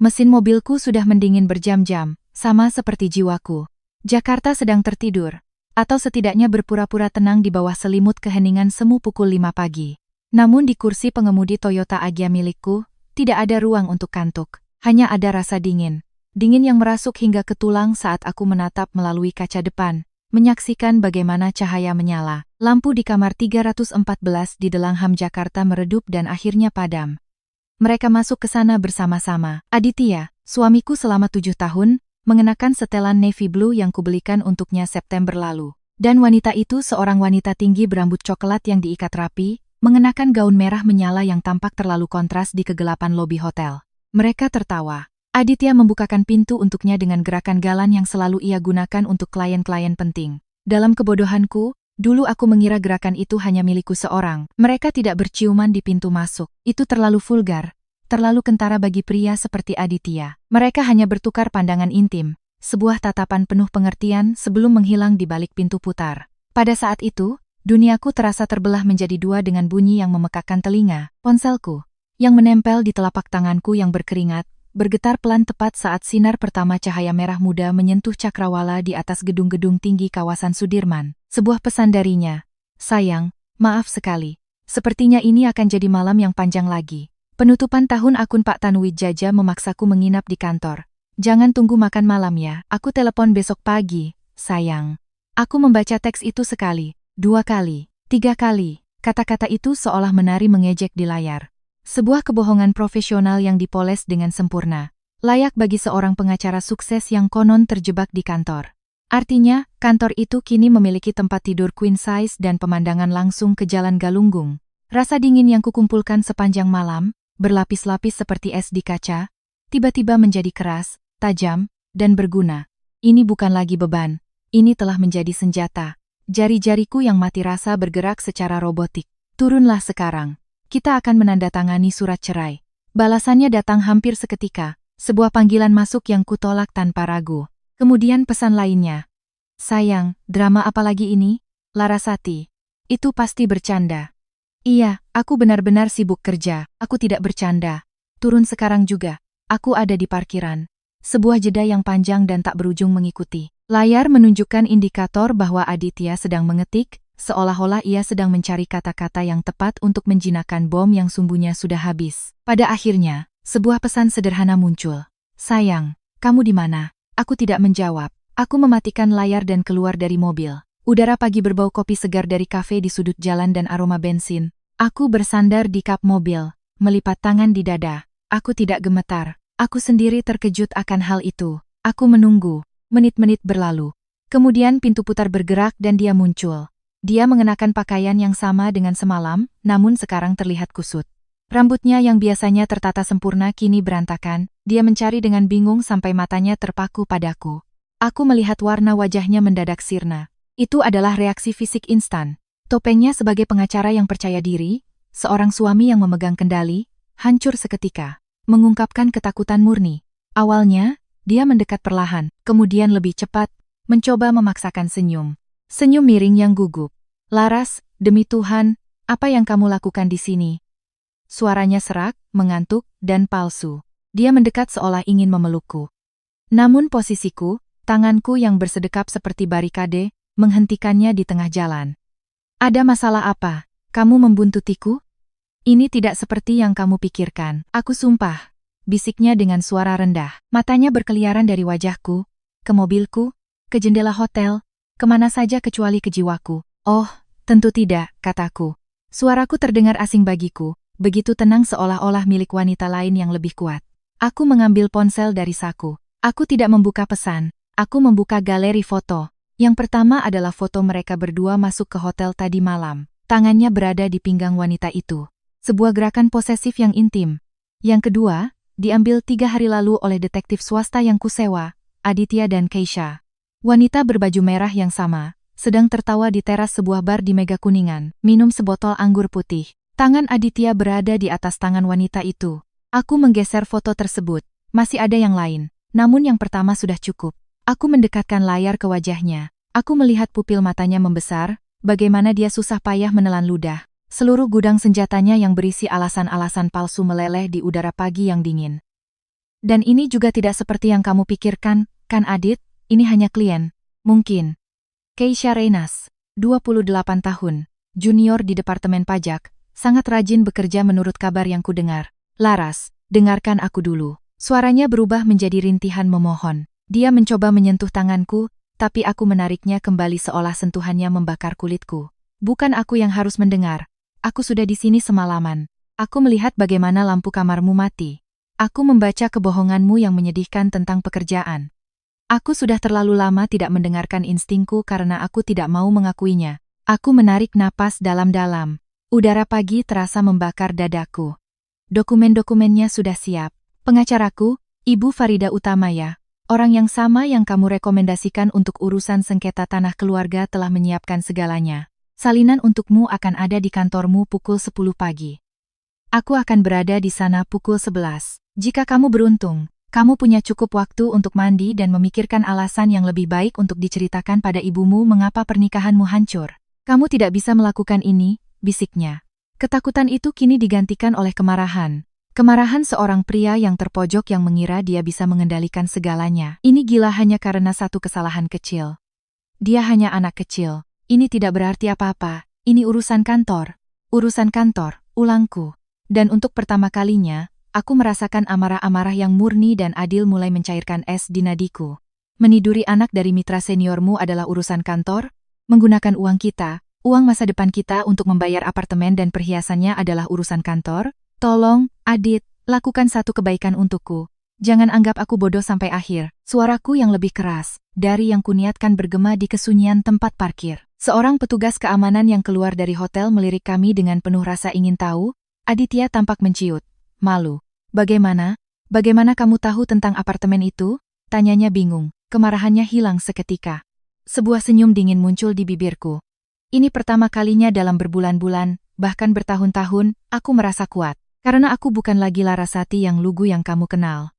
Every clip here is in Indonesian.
Mesin mobilku sudah mendingin berjam-jam, sama seperti jiwaku. Jakarta sedang tertidur, atau setidaknya berpura-pura tenang di bawah selimut keheningan semu pukul 5 pagi. Namun di kursi pengemudi Toyota Agya milikku, tidak ada ruang untuk kantuk. Hanya ada rasa dingin. Dingin yang merasuk hingga ke tulang saat aku menatap melalui kaca depan, menyaksikan bagaimana cahaya menyala. Lampu di kamar 314 di Delangham Jakarta meredup dan akhirnya padam. Mereka masuk ke sana bersama-sama. Aditya, suamiku selama 7 tahun, mengenakan setelan navy blue yang kubelikan untuknya September lalu. Dan wanita itu seorang wanita tinggi berambut coklat yang diikat rapi, mengenakan gaun merah menyala yang tampak terlalu kontras di kegelapan lobi hotel. Mereka tertawa. Aditya membukakan pintu untuknya dengan gerakan galan yang selalu ia gunakan untuk klien-klien penting. Dalam kebodohanku, dulu aku mengira gerakan itu hanya milikku seorang. Mereka tidak berciuman di pintu masuk. Itu terlalu vulgar, terlalu kentara bagi pria seperti Aditya. Mereka hanya bertukar pandangan intim, sebuah tatapan penuh pengertian sebelum menghilang di balik pintu putar. Pada saat itu, duniaku terasa terbelah menjadi dua dengan bunyi yang memekakkan telinga. Ponselku, yang menempel di telapak tanganku yang berkeringat, bergetar pelan tepat saat sinar pertama cahaya merah muda menyentuh cakrawala di atas gedung-gedung tinggi kawasan Sudirman. Sebuah pesan darinya. Sayang, maaf sekali. Sepertinya ini akan jadi malam yang panjang lagi. Penutupan tahun akun Pak Tanuwijaya memaksaku menginap di kantor. Jangan tunggu makan malam ya, aku telepon besok pagi, sayang. Aku membaca teks itu sekali, 2 kali, 3 kali. Kata-kata itu seolah menari mengejek di layar. Sebuah kebohongan profesional yang dipoles dengan sempurna. Layak bagi seorang pengacara sukses yang konon terjebak di kantor. Artinya, kantor itu kini memiliki tempat tidur queen size dan pemandangan langsung ke Jalan Galunggung. Rasa dingin yang kukumpulkan sepanjang malam, berlapis-lapis seperti es di kaca, tiba-tiba menjadi keras, tajam, dan berguna. Ini bukan lagi beban, ini telah menjadi senjata. Jari-jariku yang mati rasa bergerak secara robotik. Turunlah sekarang. Kita akan menandatangani surat cerai. Balasannya datang hampir seketika, sebuah panggilan masuk yang kutolak tanpa ragu. Kemudian pesan lainnya. Sayang, drama apa lagi ini? Larasati. Itu pasti bercanda. Iya, aku benar-benar sibuk kerja, aku tidak bercanda. Turun sekarang juga, aku ada di parkiran. Sebuah jeda yang panjang dan tak berujung mengikuti. Layar menunjukkan indikator bahwa Aditya sedang mengetik, seolah-olah ia sedang mencari kata-kata yang tepat untuk menjinakkan bom yang sumbunya sudah habis. Pada akhirnya, sebuah pesan sederhana muncul. Sayang, kamu di mana? Aku tidak menjawab. Aku mematikan layar dan keluar dari mobil. Udara pagi berbau kopi segar dari kafe di sudut jalan dan aroma bensin. Aku bersandar di kap mobil, melipat tangan di dada. Aku tidak gemetar. Aku sendiri terkejut akan hal itu. Aku menunggu. Menit-menit berlalu. Kemudian pintu putar bergerak dan dia muncul. Dia mengenakan pakaian yang sama dengan semalam, namun sekarang terlihat kusut. Rambutnya yang biasanya tertata sempurna kini berantakan, dia mencari dengan bingung sampai matanya terpaku padaku. Aku melihat warna wajahnya mendadak sirna. Itu adalah reaksi fisik instan. Topengnya sebagai pengacara yang percaya diri, seorang suami yang memegang kendali, hancur seketika, mengungkapkan ketakutan murni. Awalnya, dia mendekat perlahan, kemudian lebih cepat, mencoba memaksakan senyum. Senyum miring yang gugup. Laras, demi Tuhan, apa yang kamu lakukan di sini? Suaranya serak, mengantuk, dan palsu. Dia mendekat seolah ingin memelukku. Namun posisiku, tanganku yang bersedekap seperti barikade, menghentikannya di tengah jalan. Ada masalah apa? Kamu membuntutiku? Ini tidak seperti yang kamu pikirkan. Aku sumpah, bisiknya dengan suara rendah. Matanya berkeliaran dari wajahku, ke mobilku, ke jendela hotel, kemana saja kecuali ke jiwaku. Oh, tentu tidak, kataku. Suaraku terdengar asing bagiku, begitu tenang seolah-olah milik wanita lain yang lebih kuat. Aku mengambil ponsel dari saku. Aku tidak membuka pesan. Aku membuka galeri foto. Yang pertama adalah foto mereka berdua masuk ke hotel tadi malam. Tangannya berada di pinggang wanita itu. Sebuah gerakan posesif yang intim. Yang kedua, diambil 3 hari lalu oleh detektif swasta yang kusewa, Aditya dan Keisha. Wanita berbaju merah yang sama, sedang tertawa di teras sebuah bar di Mega Kuningan, minum sebotol anggur putih. Tangan Aditya berada di atas tangan wanita itu. Aku menggeser foto tersebut. Masih ada yang lain, namun yang pertama sudah cukup. Aku mendekatkan layar ke wajahnya. Aku melihat pupil matanya membesar, bagaimana dia susah payah menelan ludah. Seluruh gudang senjatanya yang berisi alasan-alasan palsu meleleh di udara pagi yang dingin. Dan ini juga tidak seperti yang kamu pikirkan, kan Adit? Ini hanya klien. Mungkin. Keisha Reynas, 28 tahun, junior di Departemen Pajak, sangat rajin bekerja menurut kabar yang kudengar. Laras, dengarkan aku dulu. Suaranya berubah menjadi rintihan memohon. Dia mencoba menyentuh tanganku, tapi aku menariknya kembali seolah sentuhannya membakar kulitku. Bukan aku yang harus mendengar. Aku sudah di sini semalaman. Aku melihat bagaimana lampu kamarmu mati. Aku membaca kebohonganmu yang menyedihkan tentang pekerjaan. Aku sudah terlalu lama tidak mendengarkan instingku karena aku tidak mau mengakuinya. Aku menarik napas dalam-dalam. Udara pagi terasa membakar dadaku. Dokumen-dokumennya sudah siap. Pengacaraku, Ibu Farida Utamaya, orang yang sama yang kamu rekomendasikan untuk urusan sengketa tanah keluarga telah menyiapkan segalanya. Salinan untukmu akan ada di kantormu pukul 10 pagi. Aku akan berada di sana pukul 11. Jika kamu beruntung, kamu punya cukup waktu untuk mandi dan memikirkan alasan yang lebih baik untuk diceritakan pada ibumu mengapa pernikahanmu hancur. Kamu tidak bisa melakukan ini, bisiknya. Ketakutan itu kini digantikan oleh kemarahan. Kemarahan seorang pria yang terpojok yang mengira dia bisa mengendalikan segalanya. Ini gila hanya karena satu kesalahan kecil. Dia hanya anak kecil. Ini tidak berarti apa-apa. Ini urusan kantor. Urusan kantor, ulangku. Dan untuk pertama kalinya, aku merasakan amarah-amarah yang murni dan adil mulai mencairkan es di nadiku. Meniduri anak dari mitra seniormu adalah urusan kantor? Menggunakan uang kita, uang masa depan kita untuk membayar apartemen dan perhiasannya adalah urusan kantor? Tolong, Adit, lakukan satu kebaikan untukku. Jangan anggap aku bodoh sampai akhir. Suaraku yang lebih keras, dari yang kuniatkan bergema di kesunyian tempat parkir. Seorang petugas keamanan yang keluar dari hotel melirik kami dengan penuh rasa ingin tahu. Aditya tampak menciut. Malu. Bagaimana? Bagaimana kamu tahu tentang apartemen itu? Tanyanya bingung. Kemarahannya hilang seketika. Sebuah senyum dingin muncul di bibirku. Ini pertama kalinya dalam berbulan-bulan, bahkan bertahun-tahun, aku merasa kuat. Karena aku bukan lagi Larasati yang lugu yang kamu kenal.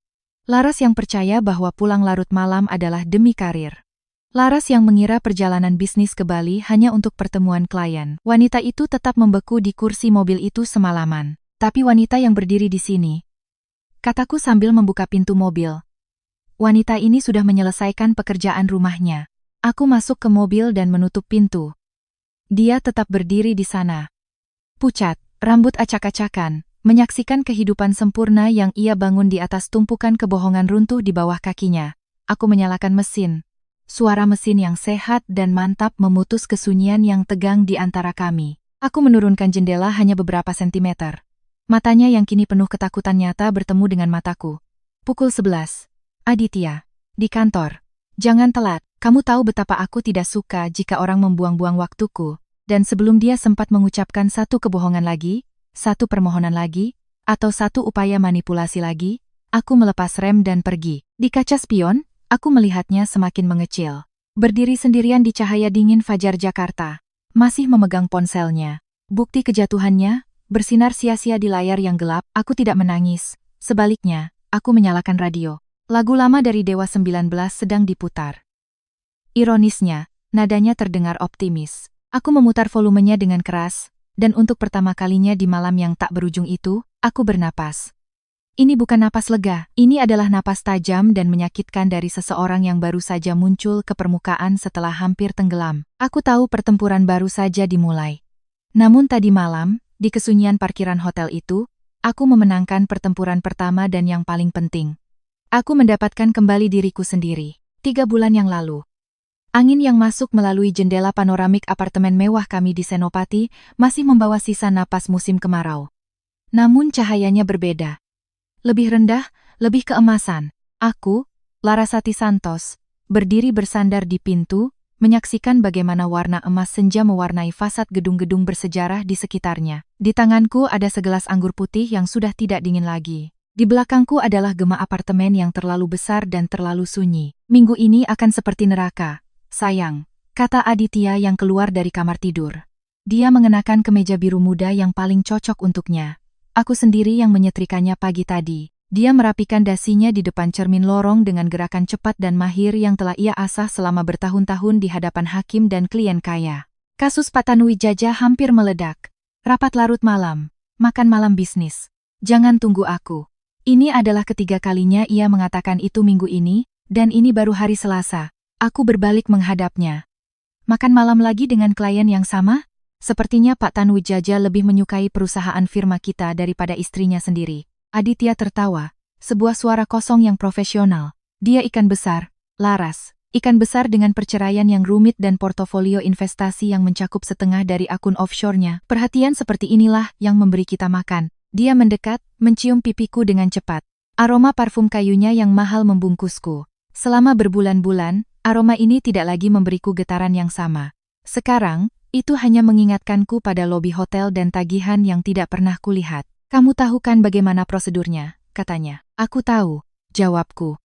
Laras yang percaya bahwa pulang larut malam adalah demi karir. Laras yang mengira perjalanan bisnis ke Bali hanya untuk pertemuan klien. Wanita itu tetap membeku di kursi mobil itu semalaman. Tapi wanita yang berdiri di sini. Kataku sambil membuka pintu mobil. Wanita ini sudah menyelesaikan pekerjaan rumahnya. Aku masuk ke mobil dan menutup pintu. Dia tetap berdiri di sana. Pucat, rambut acak-acakan, menyaksikan kehidupan sempurna yang ia bangun di atas tumpukan kebohongan runtuh di bawah kakinya. Aku menyalakan mesin. Suara mesin yang sehat dan mantap memutus kesunyian yang tegang di antara kami. Aku menurunkan jendela hanya beberapa sentimeter. Matanya yang kini penuh ketakutan nyata bertemu dengan mataku. Pukul 11. Aditya. Di kantor. Jangan telat. Kamu tahu betapa aku tidak suka jika orang membuang-buang waktuku. Dan sebelum dia sempat mengucapkan satu kebohongan lagi, satu permohonan lagi, atau satu upaya manipulasi lagi, aku melepas rem dan pergi. Di kaca spion, aku melihatnya semakin mengecil. Berdiri sendirian di cahaya dingin fajar Jakarta. Masih memegang ponselnya. Bukti kejatuhannya, bersinar sia-sia di layar yang gelap. Aku tidak menangis. Sebaliknya, aku menyalakan radio. Lagu lama dari Dewa 19 sedang diputar. Ironisnya, nadanya terdengar optimis. Aku memutar volumenya dengan keras, dan untuk pertama kalinya di malam yang tak berujung itu, aku bernapas. Ini bukan napas lega, ini adalah napas tajam dan menyakitkan dari seseorang yang baru saja muncul ke permukaan setelah hampir tenggelam. Aku tahu pertempuran baru saja dimulai. Namun tadi malam, di kesunyian parkiran hotel itu, aku memenangkan pertempuran pertama dan yang paling penting. Aku mendapatkan kembali diriku sendiri. 3 bulan yang lalu. Angin yang masuk melalui jendela panoramik apartemen mewah kami di Senopati masih membawa sisa napas musim kemarau. Namun cahayanya berbeda. Lebih rendah, lebih keemasan. Aku, Larasati Santos, berdiri bersandar di pintu, menyaksikan bagaimana warna emas senja mewarnai fasad gedung-gedung bersejarah di sekitarnya. Di tanganku ada segelas anggur putih yang sudah tidak dingin lagi. Di belakangku adalah gema apartemen yang terlalu besar dan terlalu sunyi. Minggu ini akan seperti neraka, sayang, kata Aditya yang keluar dari kamar tidur. Dia mengenakan kemeja biru muda yang paling cocok untuknya. Aku sendiri yang menyetrikanya pagi tadi. Dia merapikan dasinya di depan cermin lorong dengan gerakan cepat dan mahir yang telah ia asah selama bertahun-tahun di hadapan hakim dan klien kaya. Kasus Pak Tanuwijaya hampir meledak. Rapat larut malam. Makan malam bisnis. Jangan tunggu aku. Ini adalah ketiga kalinya ia mengatakan itu minggu ini, dan ini baru hari Selasa. Aku berbalik menghadapnya. Makan malam lagi dengan klien yang sama? Sepertinya Pak Tanuwijaya lebih menyukai perusahaan firma kita daripada istrinya sendiri. Aditya tertawa. Sebuah suara kosong yang profesional. Dia ikan besar, Laras. Ikan besar dengan perceraian yang rumit dan portofolio investasi yang mencakup setengah dari akun offshore-nya. Perhatian seperti inilah yang memberi kita makan. Dia mendekat, mencium pipiku dengan cepat. Aroma parfum kayunya yang mahal membungkusku. Selama berbulan-bulan, aroma ini tidak lagi memberiku getaran yang sama. Sekarang, itu hanya mengingatkanku pada lobi hotel dan tagihan yang tidak pernah kulihat. Kamu tahu kan bagaimana prosedurnya, katanya. Aku tahu, jawabku.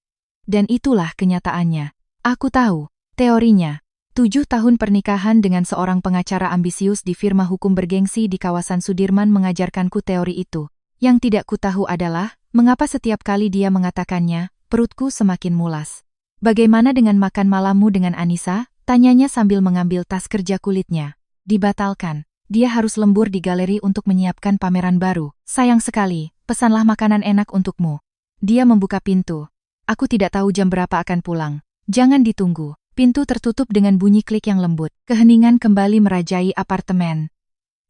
Dan itulah kenyataannya. Aku tahu, teorinya. 7 tahun pernikahan dengan seorang pengacara ambisius di firma hukum bergengsi di kawasan Sudirman mengajarkanku teori itu. Yang tidak kutahu adalah, mengapa setiap kali dia mengatakannya, perutku semakin mulas. Bagaimana dengan makan malammu dengan Anissa? Tanyanya sambil mengambil tas kerja kulitnya. Dibatalkan. Dia harus lembur di galeri untuk menyiapkan pameran baru. Sayang sekali, pesanlah makanan enak untukmu. Dia membuka pintu. Aku tidak tahu jam berapa akan pulang. Jangan ditunggu. Pintu tertutup dengan bunyi klik yang lembut. Keheningan kembali merajai apartemen.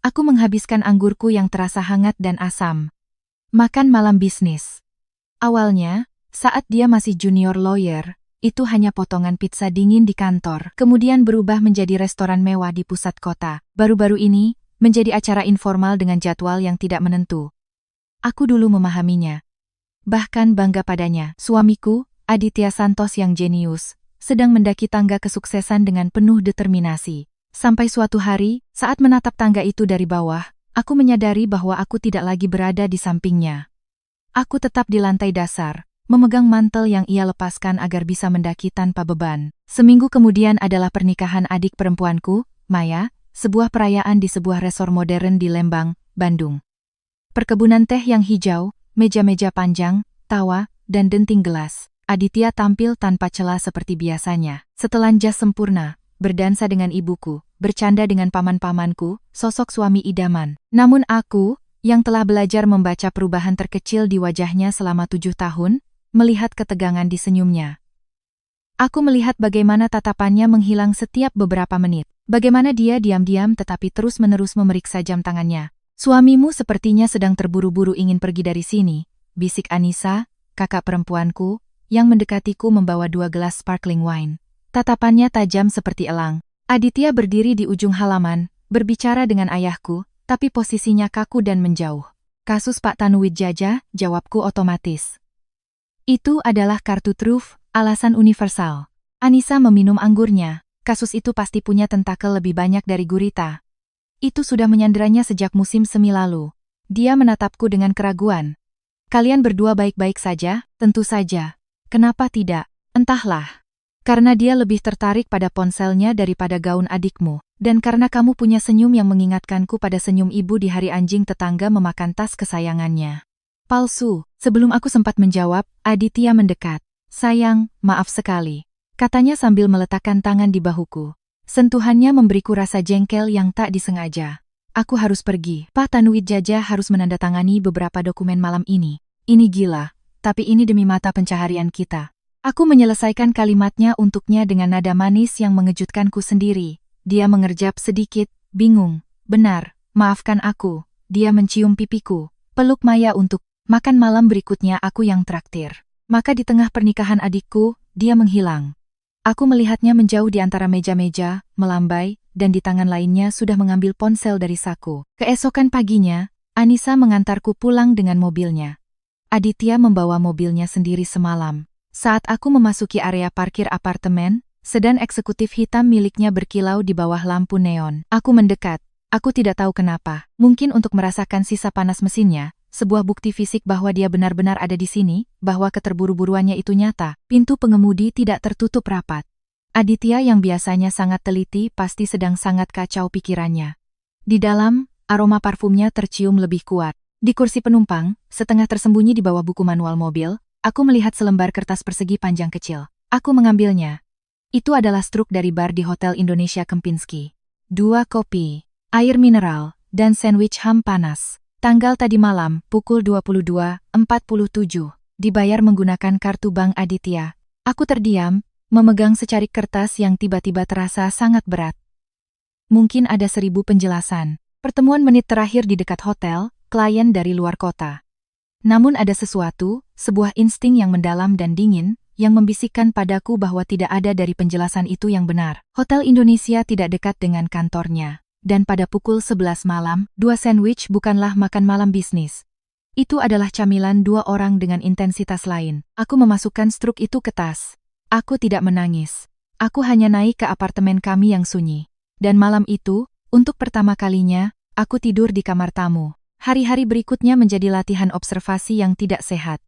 Aku menghabiskan anggurku yang terasa hangat dan asam. Makan malam bisnis. Awalnya, saat dia masih junior lawyer, itu hanya potongan pizza dingin di kantor, kemudian berubah menjadi restoran mewah di pusat kota. Baru-baru ini, menjadi acara informal dengan jadwal yang tidak menentu. Aku dulu memahaminya. Bahkan bangga padanya. Suamiku, Aditya Santos yang jenius, sedang mendaki tangga kesuksesan dengan penuh determinasi. Sampai suatu hari, saat menatap tangga itu dari bawah, aku menyadari bahwa aku tidak lagi berada di sampingnya. Aku tetap di lantai dasar, memegang mantel yang ia lepaskan agar bisa mendaki tanpa beban. Seminggu kemudian adalah pernikahan adik perempuanku, Maya, sebuah perayaan di sebuah resor modern di Lembang, Bandung. Perkebunan teh yang hijau, meja-meja panjang, tawa, dan denting gelas. Aditya tampil tanpa celah seperti biasanya. Setelan jas sempurna, berdansa dengan ibuku, bercanda dengan paman-pamanku, sosok suami idaman. Namun aku, yang telah belajar membaca perubahan terkecil di wajahnya selama 7 tahun, melihat ketegangan di senyumnya. Aku melihat bagaimana tatapannya menghilang setiap beberapa menit. Bagaimana dia diam-diam tetapi terus-menerus memeriksa jam tangannya. Suamimu sepertinya sedang terburu-buru ingin pergi dari sini, bisik Anissa, kakak perempuanku, yang mendekatiku membawa 2 gelas sparkling wine. Tatapannya tajam seperti elang. Aditya berdiri di ujung halaman, berbicara dengan ayahku, tapi posisinya kaku dan menjauh. Kasus Pak Tanuwijaya, jawabku otomatis. Itu adalah kartu truf, alasan universal. Anissa meminum anggurnya. Kasus itu pasti punya tentakel lebih banyak dari gurita. Itu sudah menyanderanya sejak musim semi lalu. Dia menatapku dengan keraguan. Kalian berdua baik-baik saja? Tentu saja. Kenapa tidak? Entahlah. Karena dia lebih tertarik pada ponselnya daripada gaun adikmu. Dan karena kamu punya senyum yang mengingatkanku pada senyum ibu di hari anjing tetangga memakan tas kesayangannya. Palsu. Sebelum aku sempat menjawab, Aditya mendekat. Sayang, maaf sekali. Katanya sambil meletakkan tangan di bahuku. Sentuhannya memberiku rasa jengkel yang tak disengaja. Aku harus pergi. Pak Tanuwijaya harus menandatangani beberapa dokumen malam ini. Ini gila. Tapi ini demi mata pencaharian kita. Aku menyelesaikan kalimatnya untuknya dengan nada manis yang mengejutkanku sendiri. Dia mengerjap sedikit, bingung. Benar, maafkan aku. Dia mencium pipiku. Peluk Maya untuk makan malam berikutnya aku yang traktir. Maka di tengah pernikahan adikku, dia menghilang. Aku melihatnya menjauh di antara meja-meja, melambai, dan di tangan lainnya sudah mengambil ponsel dari saku. Keesokan paginya, Anissa mengantarku pulang dengan mobilnya. Aditya membawa mobilnya sendiri semalam. Saat aku memasuki area parkir apartemen, sedan eksekutif hitam miliknya berkilau di bawah lampu neon. Aku mendekat. Aku tidak tahu kenapa. Mungkin untuk merasakan sisa panas mesinnya, sebuah bukti fisik bahwa dia benar-benar ada di sini, bahwa keterburu-buruannya itu nyata. Pintu pengemudi tidak tertutup rapat. Aditya yang biasanya sangat teliti pasti sedang sangat kacau pikirannya. Di dalam, aroma parfumnya tercium lebih kuat. Di kursi penumpang, setengah tersembunyi di bawah buku manual mobil, aku melihat selembar kertas persegi panjang kecil. Aku mengambilnya. Itu adalah struk dari bar di Hotel Indonesia Kempinski. 2 kopi, air mineral, dan sandwich ham panas. Tanggal tadi malam, pukul 22.47, dibayar menggunakan kartu Bank Aditya. Aku terdiam, memegang secarik kertas yang tiba-tiba terasa sangat berat. Mungkin ada 1000 penjelasan. Pertemuan menit terakhir di dekat hotel, klien dari luar kota. Namun ada sesuatu, sebuah insting yang mendalam dan dingin, yang membisikkan padaku bahwa tidak ada dari penjelasan itu yang benar. Hotel Indonesia tidak dekat dengan kantornya. Dan pada pukul 11 malam, 2 sandwich bukanlah makan malam bisnis. Itu adalah camilan 2 orang dengan intensitas lain. Aku memasukkan struk itu ke tas. Aku tidak menangis. Aku hanya naik ke apartemen kami yang sunyi. Dan malam itu, untuk pertama kalinya, aku tidur di kamar tamu. Hari-hari berikutnya menjadi latihan observasi yang tidak sehat.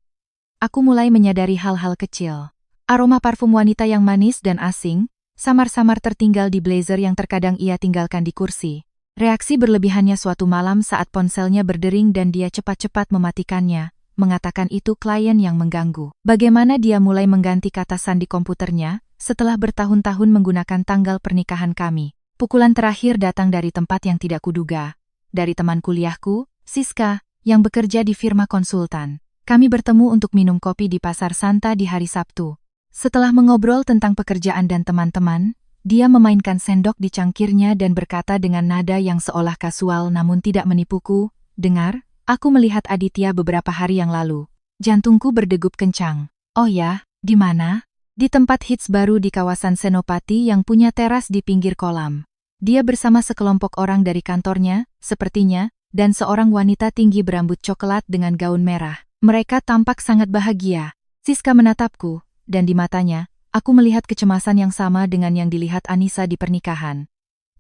Aku mulai menyadari hal-hal kecil. Aroma parfum wanita yang manis dan asing, samar-samar tertinggal di blazer yang terkadang ia tinggalkan di kursi. Reaksi berlebihannya suatu malam saat ponselnya berdering dan dia cepat-cepat mematikannya, mengatakan itu klien yang mengganggu. Bagaimana dia mulai mengganti kata sandi komputernya, setelah bertahun-tahun menggunakan tanggal pernikahan kami. Pukulan terakhir datang dari tempat yang tidak kuduga. Dari teman kuliahku, Siska, yang bekerja di firma konsultan. Kami bertemu untuk minum kopi di Pasar Santa di hari Sabtu. Setelah mengobrol tentang pekerjaan dan teman-teman, dia memainkan sendok di cangkirnya dan berkata dengan nada yang seolah kasual namun tidak menipuku, "Dengar, aku melihat Aditya beberapa hari yang lalu." Jantungku berdegup kencang. "Oh ya, di mana?" "Di tempat hits baru di kawasan Senopati yang punya teras di pinggir kolam. Dia bersama sekelompok orang dari kantornya, sepertinya, dan seorang wanita tinggi berambut coklat dengan gaun merah. Mereka tampak sangat bahagia." Siska menatapku. Dan di matanya, aku melihat kecemasan yang sama dengan yang dilihat Anissa di pernikahan.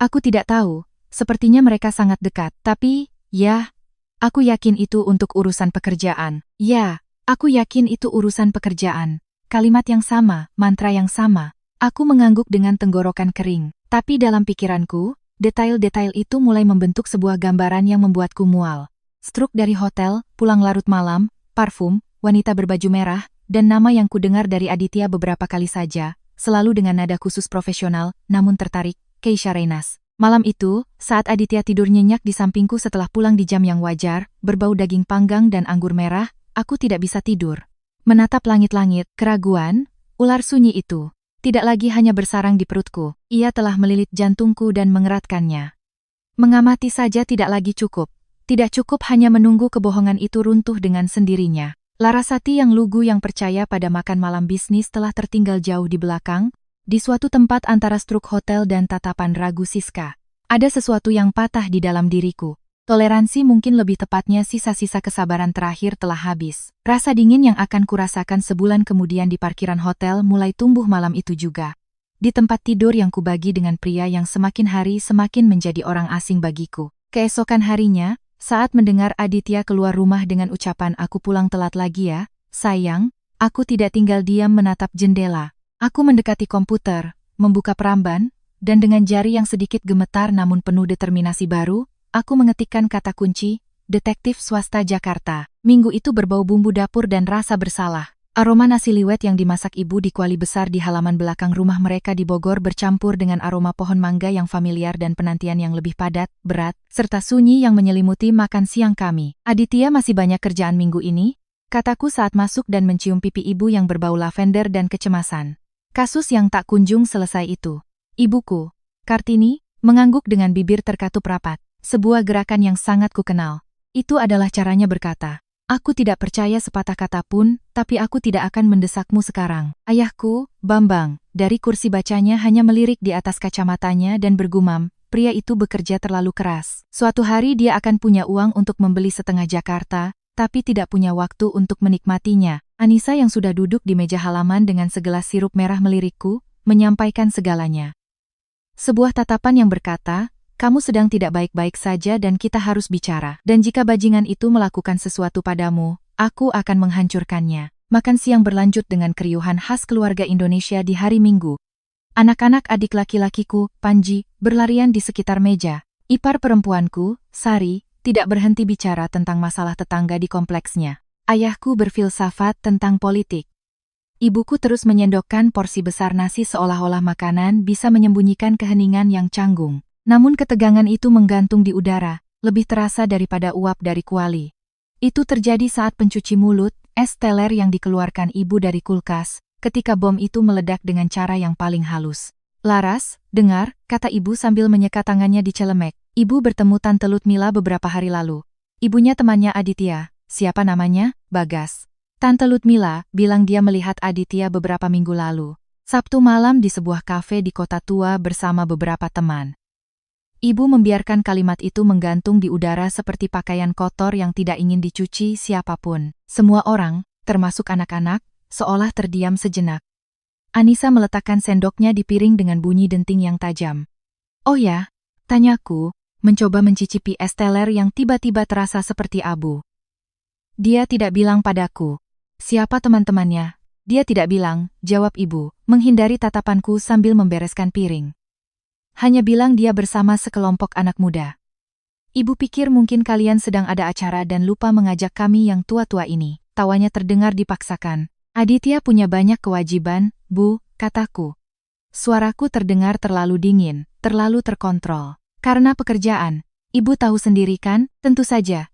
Aku tidak tahu, sepertinya mereka sangat dekat, tapi, ya, aku yakin itu untuk urusan pekerjaan. Ya, aku yakin itu urusan pekerjaan. Kalimat yang sama, mantra yang sama. Aku mengangguk dengan tenggorokan kering, tapi dalam pikiranku, detail-detail itu mulai membentuk sebuah gambaran yang membuatku mual. Struk dari hotel, pulang larut malam, parfum, wanita berbaju merah, dan nama yang kudengar dari Aditya beberapa kali saja, selalu dengan nada khusus profesional, namun tertarik, Keisha Reinas. Malam itu, saat Aditya tidur nyenyak di sampingku setelah pulang di jam yang wajar, berbau daging panggang dan anggur merah, aku tidak bisa tidur. Menatap langit-langit, keraguan, ular sunyi itu, tidak lagi hanya bersarang di perutku, ia telah melilit jantungku dan mengeratkannya. Mengamati saja tidak lagi cukup. Tidak cukup hanya menunggu kebohongan itu runtuh dengan sendirinya. Larasati yang lugu yang percaya pada makan malam bisnis telah tertinggal jauh di belakang, di suatu tempat antara struk hotel dan tatapan ragu Siska. Ada sesuatu yang patah di dalam diriku. Toleransi mungkin lebih tepatnya sisa-sisa kesabaran terakhir telah habis. Rasa dingin yang akan kurasakan sebulan kemudian di parkiran hotel mulai tumbuh malam itu juga. Di tempat tidur yang kubagi dengan pria yang semakin hari semakin menjadi orang asing bagiku. Keesokan harinya, saat mendengar Aditya keluar rumah dengan ucapan "Aku pulang telat lagi ya, sayang," aku tidak tinggal diam menatap jendela. Aku mendekati komputer, membuka peramban, dan dengan jari yang sedikit gemetar namun penuh determinasi baru, aku mengetikkan kata kunci, "Detektif Swasta Jakarta." Minggu itu berbau bumbu dapur dan rasa bersalah. Aroma nasi liwet yang dimasak ibu di kuali besar di halaman belakang rumah mereka di Bogor bercampur dengan aroma pohon mangga yang familiar dan penantian yang lebih padat, berat, serta sunyi yang menyelimuti makan siang kami. "Aditya masih banyak kerjaan minggu ini?" kataku saat masuk dan mencium pipi ibu yang berbau lavender dan kecemasan. Kasus yang tak kunjung selesai itu. Ibuku, Kartini, mengangguk dengan bibir terkatup rapat. Sebuah gerakan yang sangat kukenal. Itu adalah caranya berkata. "Aku tidak percaya sepatah kata pun, tapi aku tidak akan mendesakmu sekarang." Ayahku, Bambang, dari kursi bacanya hanya melirik di atas kacamatanya dan bergumam, "Pria itu bekerja terlalu keras. Suatu hari dia akan punya uang untuk membeli setengah Jakarta, tapi tidak punya waktu untuk menikmatinya." Anissa yang sudah duduk di meja halaman dengan segelas sirup merah melirikku, menyampaikan segalanya. Sebuah tatapan yang berkata, "Kamu sedang tidak baik-baik saja dan kita harus bicara. Dan jika bajingan itu melakukan sesuatu padamu, aku akan menghancurkannya." Makan siang berlanjut dengan keriuhan khas keluarga Indonesia di hari Minggu. Anak-anak adik laki-lakiku, Panji, berlarian di sekitar meja. Ipar perempuanku, Sari, tidak berhenti bicara tentang masalah tetangga di kompleksnya. Ayahku berfilsafat tentang politik. Ibuku terus menyendokkan porsi besar nasi seolah-olah makanan bisa menyembunyikan keheningan yang canggung. Namun ketegangan itu menggantung di udara, lebih terasa daripada uap dari kuali. Itu terjadi saat pencuci mulut, es teler yang dikeluarkan ibu dari kulkas, ketika bom itu meledak dengan cara yang paling halus. Laras, dengar, kata ibu sambil menyeka tangannya di celemek. Ibu bertemu Tante Ludmila beberapa hari lalu. Ibunya temannya Aditya, siapa namanya? Bagas. Tante Ludmila bilang dia melihat Aditya beberapa minggu lalu. Sabtu malam di sebuah kafe di kota tua bersama beberapa teman. Ibu membiarkan kalimat itu menggantung di udara seperti pakaian kotor yang tidak ingin dicuci siapapun. Semua orang, termasuk anak-anak, seolah terdiam sejenak. Anissa meletakkan sendoknya di piring dengan bunyi denting yang tajam. Oh ya? Tanyaku, mencoba mencicipi es teler yang tiba-tiba terasa seperti abu. Dia tidak bilang padaku. Siapa teman-temannya? Dia tidak bilang, jawab ibu, menghindari tatapanku sambil membereskan piring. Hanya bilang dia bersama sekelompok anak muda. Ibu pikir mungkin kalian sedang ada acara dan lupa mengajak kami yang tua-tua ini. Tawanya terdengar dipaksakan. Aditya punya banyak kewajiban, Bu, kataku. Suaraku terdengar terlalu dingin, terlalu terkontrol. Karena pekerjaan. Ibu tahu sendiri kan? Tentu saja,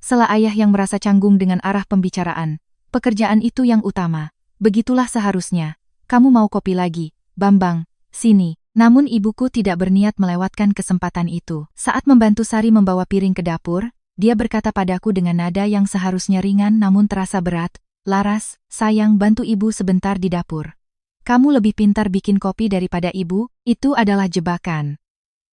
sela ayah yang merasa canggung dengan arah pembicaraan. Pekerjaan itu yang utama. Begitulah seharusnya. Kamu mau kopi lagi, Bambang? Sini. Namun ibuku tidak berniat melewatkan kesempatan itu. Saat membantu Sari membawa piring ke dapur, dia berkata padaku dengan nada yang seharusnya ringan namun terasa berat, Laras, sayang, bantu ibu sebentar di dapur. Kamu lebih pintar bikin kopi daripada ibu, itu adalah jebakan.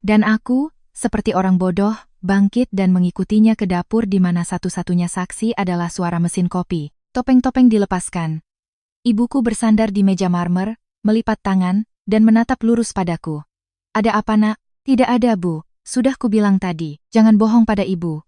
Dan aku, seperti orang bodoh, bangkit dan mengikutinya ke dapur di mana satu-satunya saksi adalah suara mesin kopi. Topeng-topeng dilepaskan. Ibuku bersandar di meja marmer, melipat tangan, dan menatap lurus padaku. Ada apa nak? Tidak ada Bu, sudah kubilang tadi, jangan bohong pada ibu.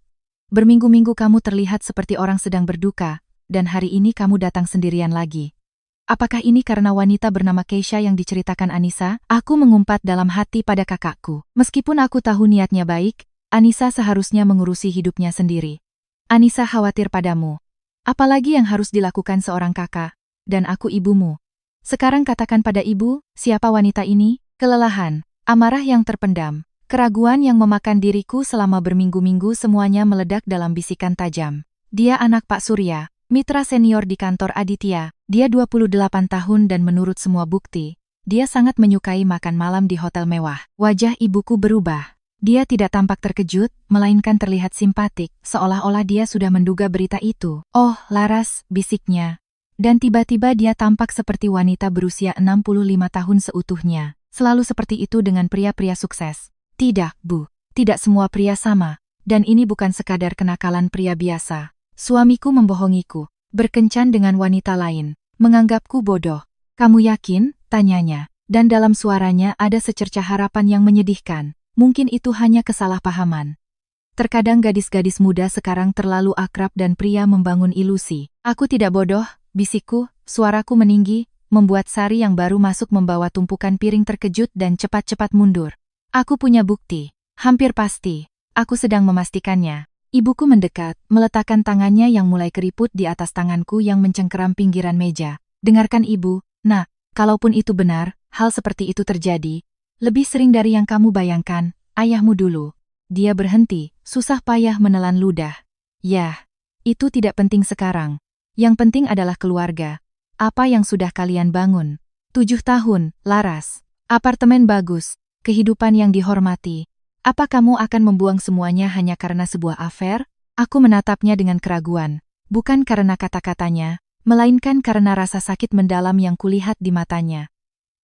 Berminggu-minggu kamu terlihat seperti orang sedang berduka, dan hari ini kamu datang sendirian lagi. Apakah ini karena wanita bernama Keisha yang diceritakan Anissa? Aku mengumpat dalam hati pada kakakku. Meskipun aku tahu niatnya baik, Anissa seharusnya mengurusi hidupnya sendiri. Anissa khawatir padamu. Apalagi yang harus dilakukan seorang kakak, dan aku ibumu. Sekarang katakan pada ibu, siapa wanita ini? Kelelahan, amarah yang terpendam, keraguan yang memakan diriku selama berminggu-minggu semuanya meledak dalam bisikan tajam. Dia anak Pak Surya, mitra senior di kantor Aditya. Dia 28 tahun dan menurut semua bukti, dia sangat menyukai makan malam di hotel mewah. Wajah ibuku berubah. Dia tidak tampak terkejut, melainkan terlihat simpatik, seolah-olah dia sudah menduga berita itu. Oh, Laras, bisiknya. Dan tiba-tiba dia tampak seperti wanita berusia 65 tahun seutuhnya. Selalu seperti itu dengan pria-pria sukses. Tidak, Bu. Tidak semua pria sama. Dan ini bukan sekadar kenakalan pria biasa. Suamiku membohongiku, berkencan dengan wanita lain, menganggapku bodoh. Kamu yakin? Tanyanya. Dan dalam suaranya ada secercah harapan yang menyedihkan. Mungkin itu hanya kesalahpahaman. Terkadang gadis-gadis muda sekarang terlalu akrab dan pria membangun ilusi. Aku tidak bodoh, bisikku, suaraku meninggi, membuat Sari yang baru masuk membawa tumpukan piring terkejut dan cepat-cepat mundur. Aku punya bukti, hampir pasti. Aku sedang memastikannya. Ibuku mendekat, meletakkan tangannya yang mulai keriput di atas tanganku yang mencengkeram pinggiran meja. Dengarkan ibu, nak, kalaupun itu benar, hal seperti itu terjadi. Lebih sering dari yang kamu bayangkan, ayahmu dulu. Dia berhenti, susah payah menelan ludah. Yah, itu tidak penting sekarang. Yang penting adalah keluarga. Apa yang sudah kalian bangun? 7 tahun, Laras. Apartemen bagus, kehidupan yang dihormati. Apa kamu akan membuang semuanya hanya karena sebuah afer? Aku menatapnya dengan keraguan. Bukan karena kata-katanya, melainkan karena rasa sakit mendalam yang kulihat di matanya.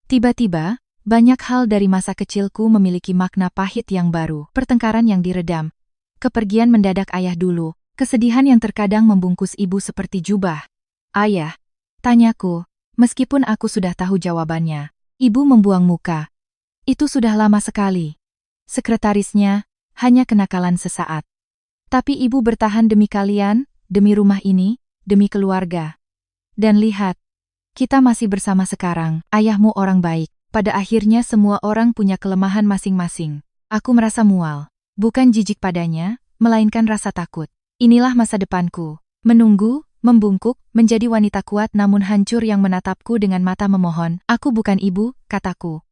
Tiba-tiba, banyak hal dari masa kecilku memiliki makna pahit yang baru. Pertengkaran yang diredam. Kepergian mendadak ayah dulu. Kesedihan yang terkadang membungkus ibu seperti jubah. Ayah, tanyaku, meskipun aku sudah tahu jawabannya. Ibu membuang muka. Itu sudah lama sekali. Sekretarisnya, hanya kenakalan sesaat. Tapi ibu bertahan demi kalian, demi rumah ini, demi keluarga. Dan lihat, kita masih bersama sekarang. Ayahmu orang baik. Pada akhirnya semua orang punya kelemahan masing-masing. Aku merasa mual. Bukan jijik padanya, melainkan rasa takut. Inilah masa depanku. Menunggu, membungkuk, menjadi wanita kuat namun hancur yang menatapku dengan mata memohon. Aku bukan ibu, kataku.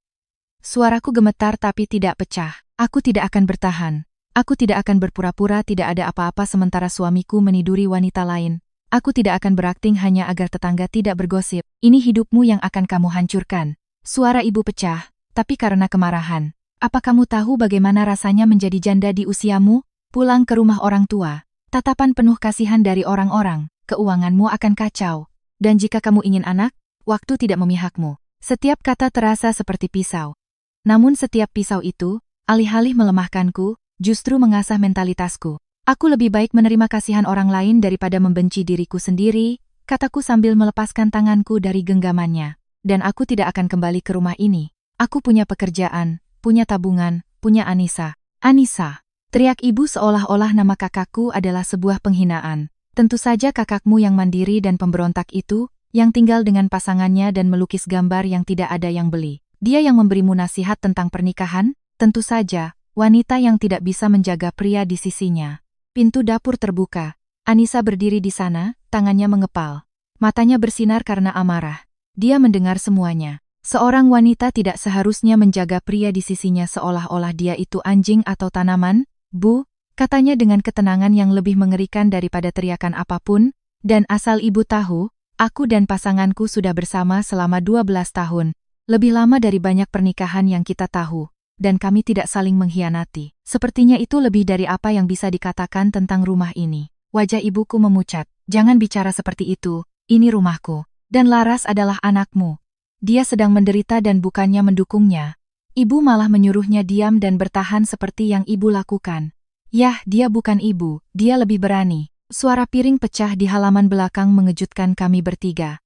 Suaraku gemetar tapi tidak pecah. Aku tidak akan bertahan. Aku tidak akan berpura-pura tidak ada apa-apa sementara suamiku meniduri wanita lain. Aku tidak akan berakting hanya agar tetangga tidak bergosip. Ini hidupmu yang akan kamu hancurkan. Suara ibu pecah, tapi karena kemarahan. Apa kamu tahu bagaimana rasanya menjadi janda di usiamu? Pulang ke rumah orang tua. Tatapan penuh kasihan dari orang-orang. Keuanganmu akan kacau. Dan jika kamu ingin anak, waktu tidak memihakmu. Setiap kata terasa seperti pisau. Namun setiap pisau itu, alih-alih melemahkanku, justru mengasah mentalitasku. Aku lebih baik menerima kasihan orang lain daripada membenci diriku sendiri, kataku sambil melepaskan tanganku dari genggamannya. Dan aku tidak akan kembali ke rumah ini. Aku punya pekerjaan, punya tabungan, punya Anissa. Anissa, teriak ibu seolah-olah nama kakakku adalah sebuah penghinaan. Tentu saja kakakmu yang mandiri dan pemberontak itu, yang tinggal dengan pasangannya dan melukis gambar yang tidak ada yang beli. Dia yang memberimu nasihat tentang pernikahan? Tentu saja. Wanita yang tidak bisa menjaga pria di sisinya. Pintu dapur terbuka. Anissa berdiri di sana, tangannya mengepal. Matanya bersinar karena amarah. Dia mendengar semuanya. Seorang wanita tidak seharusnya menjaga pria di sisinya seolah-olah dia itu anjing atau tanaman. Bu, katanya dengan ketenangan yang lebih mengerikan daripada teriakan apapun, dan asal ibu tahu, aku dan pasanganku sudah bersama selama 12 tahun. Lebih lama dari banyak pernikahan yang kita tahu. Dan kami tidak saling mengkhianati. Sepertinya itu lebih dari apa yang bisa dikatakan tentang rumah ini. Wajah ibuku memucat. Jangan bicara seperti itu, ini rumahku. Dan Laras adalah anakmu. Dia sedang menderita dan bukannya mendukungnya. Ibu malah menyuruhnya diam dan bertahan seperti yang ibu lakukan. Yah, dia bukan ibu, dia lebih berani. Suara piring pecah di halaman belakang mengejutkan kami bertiga.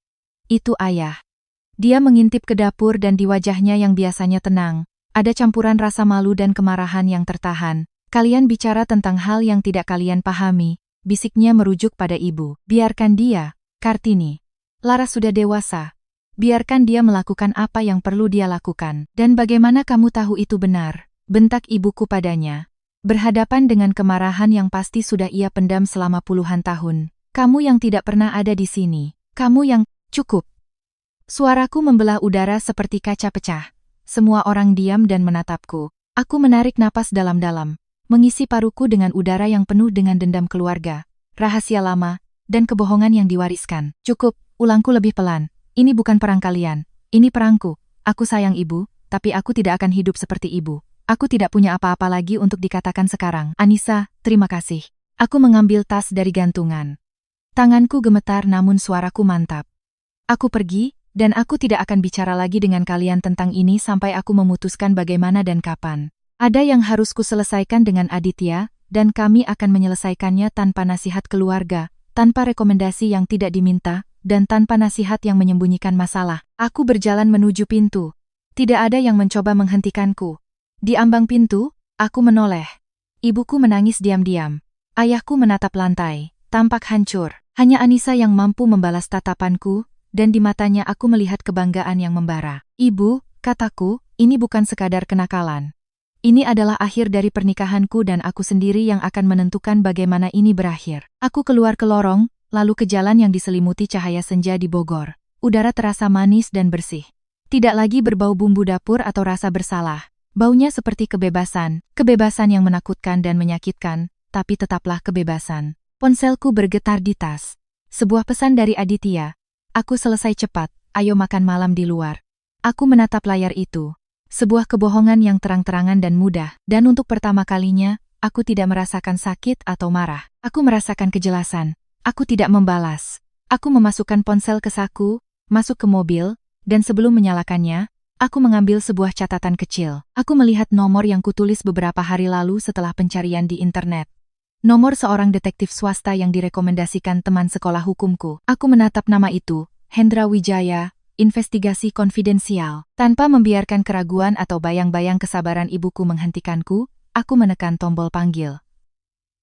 Itu ayah. Dia mengintip ke dapur dan di wajahnya yang biasanya tenang, ada campuran rasa malu dan kemarahan yang tertahan. Kalian bicara tentang hal yang tidak kalian pahami, bisiknya merujuk pada ibu. Biarkan dia, Kartini. Laras sudah dewasa. Biarkan dia melakukan apa yang perlu dia lakukan. Dan bagaimana kamu tahu itu benar? Bentak ibuku padanya. Berhadapan dengan kemarahan yang pasti sudah ia pendam selama puluhan tahun. Kamu yang tidak pernah ada di sini. Kamu yang... Cukup. Suaraku membelah udara seperti kaca pecah. Semua orang diam dan menatapku. Aku menarik napas dalam-dalam, mengisi paruku dengan udara yang penuh dengan dendam keluarga, rahasia lama, dan kebohongan yang diwariskan. Cukup, ulangku lebih pelan. Ini bukan perang kalian. Ini perangku. Aku sayang ibu, tapi aku tidak akan hidup seperti ibu. Aku tidak punya apa-apa lagi untuk dikatakan sekarang. Anissa, terima kasih. Aku mengambil tas dari gantungan. Tanganku gemetar namun suaraku mantap. Aku pergi. Dan aku tidak akan bicara lagi dengan kalian tentang ini sampai aku memutuskan bagaimana dan kapan. Ada yang harus kuselesaikan dengan Aditya, dan kami akan menyelesaikannya tanpa nasihat keluarga, tanpa rekomendasi yang tidak diminta, dan tanpa nasihat yang menyembunyikan masalah. Aku berjalan menuju pintu. Tidak ada yang mencoba menghentikanku. Di ambang pintu, aku menoleh. Ibuku menangis diam-diam. Ayahku menatap lantai, tampak hancur. Hanya Anissa yang mampu membalas tatapanku, dan di matanya aku melihat kebanggaan yang membara. Ibu, kataku, ini bukan sekadar kenakalan. Ini adalah akhir dari pernikahanku dan aku sendiri yang akan menentukan bagaimana ini berakhir. Aku keluar ke lorong, lalu ke jalan yang diselimuti cahaya senja di Bogor. Udara terasa manis dan bersih. Tidak lagi berbau bumbu dapur atau rasa bersalah. Baunya seperti kebebasan, kebebasan yang menakutkan dan menyakitkan, tapi tetaplah kebebasan. Ponselku bergetar di tas. Sebuah pesan dari Aditya. Aku selesai cepat, ayo makan malam di luar. Aku menatap layar itu. Sebuah kebohongan yang terang-terangan dan mudah, dan untuk pertama kalinya, aku tidak merasakan sakit atau marah. Aku merasakan kejelasan. Aku tidak membalas. Aku memasukkan ponsel ke saku, masuk ke mobil, dan sebelum menyalakannya, aku mengambil sebuah catatan kecil. Aku melihat nomor yang kutulis beberapa hari lalu setelah pencarian di internet. Nomor seorang detektif swasta yang direkomendasikan teman sekolah hukumku. Aku menatap nama itu, Hendra Wijaya, investigasi konfidensial. Tanpa membiarkan keraguan atau bayang-bayang kesabaran ibuku menghentikanku, aku menekan tombol panggil.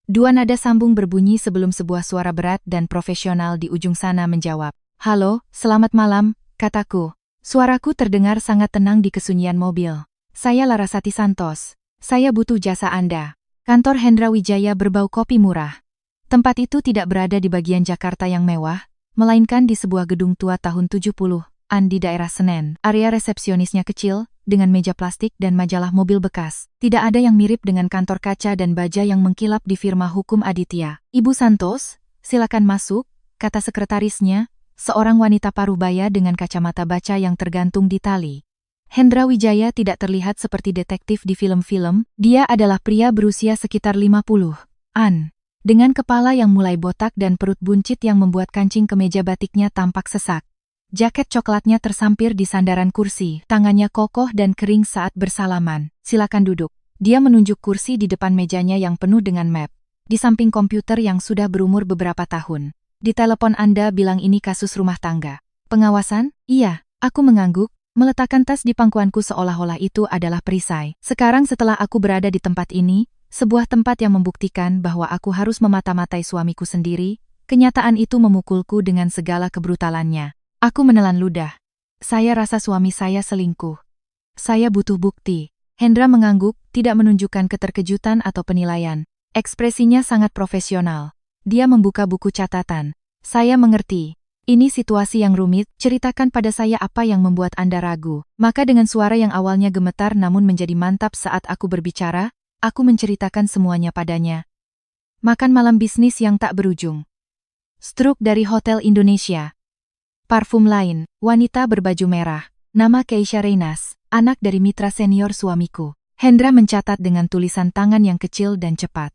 Dua nada sambung berbunyi sebelum sebuah suara berat dan profesional di ujung sana menjawab. Halo, selamat malam, kataku. Suaraku terdengar sangat tenang di kesunyian mobil. Saya Larasati Santos. Saya butuh jasa Anda. Kantor Hendra Wijaya berbau kopi murah. Tempat itu tidak berada di bagian Jakarta yang mewah, melainkan di sebuah gedung tua tahun 70-an di daerah Senen. Area resepsionisnya kecil, dengan meja plastik dan majalah mobil bekas. Tidak ada yang mirip dengan kantor kaca dan baja yang mengkilap di firma hukum Aditya. "Ibu Santos, silakan masuk," kata sekretarisnya, seorang wanita parubaya dengan kacamata baca yang tergantung di tali. Hendra Wijaya tidak terlihat seperti detektif di film-film, dia adalah pria berusia sekitar 50-an. Dengan kepala yang mulai botak dan perut buncit yang membuat kancing kemeja batiknya tampak sesak. Jaket coklatnya tersampir di sandaran kursi, tangannya kokoh dan kering saat bersalaman. "Silakan duduk." Dia menunjuk kursi di depan mejanya yang penuh dengan map. Di samping komputer yang sudah berumur beberapa tahun. "Di telepon Anda bilang ini kasus rumah tangga. Pengawasan?" "Iya." Aku mengangguk, meletakkan tas di pangkuanku seolah-olah itu adalah perisai. Sekarang setelah aku berada di tempat ini, sebuah tempat yang membuktikan bahwa aku harus memata-matai suamiku sendiri, kenyataan itu memukulku dengan segala kebrutalannya. Aku menelan ludah. Saya rasa suami saya selingkuh. Saya butuh bukti. Hendra mengangguk, tidak menunjukkan keterkejutan atau penilaian. Ekspresinya sangat profesional. Dia membuka buku catatan. "Saya mengerti. Ini situasi yang rumit, ceritakan pada saya apa yang membuat Anda ragu." Maka dengan suara yang awalnya gemetar namun menjadi mantap saat aku berbicara, aku menceritakan semuanya padanya. Makan malam bisnis yang tak berujung. Stroke dari Hotel Indonesia. Parfum lain, wanita berbaju merah. Nama Keisha Reynas, anak dari mitra senior suamiku. Hendra mencatat dengan tulisan tangan yang kecil dan cepat.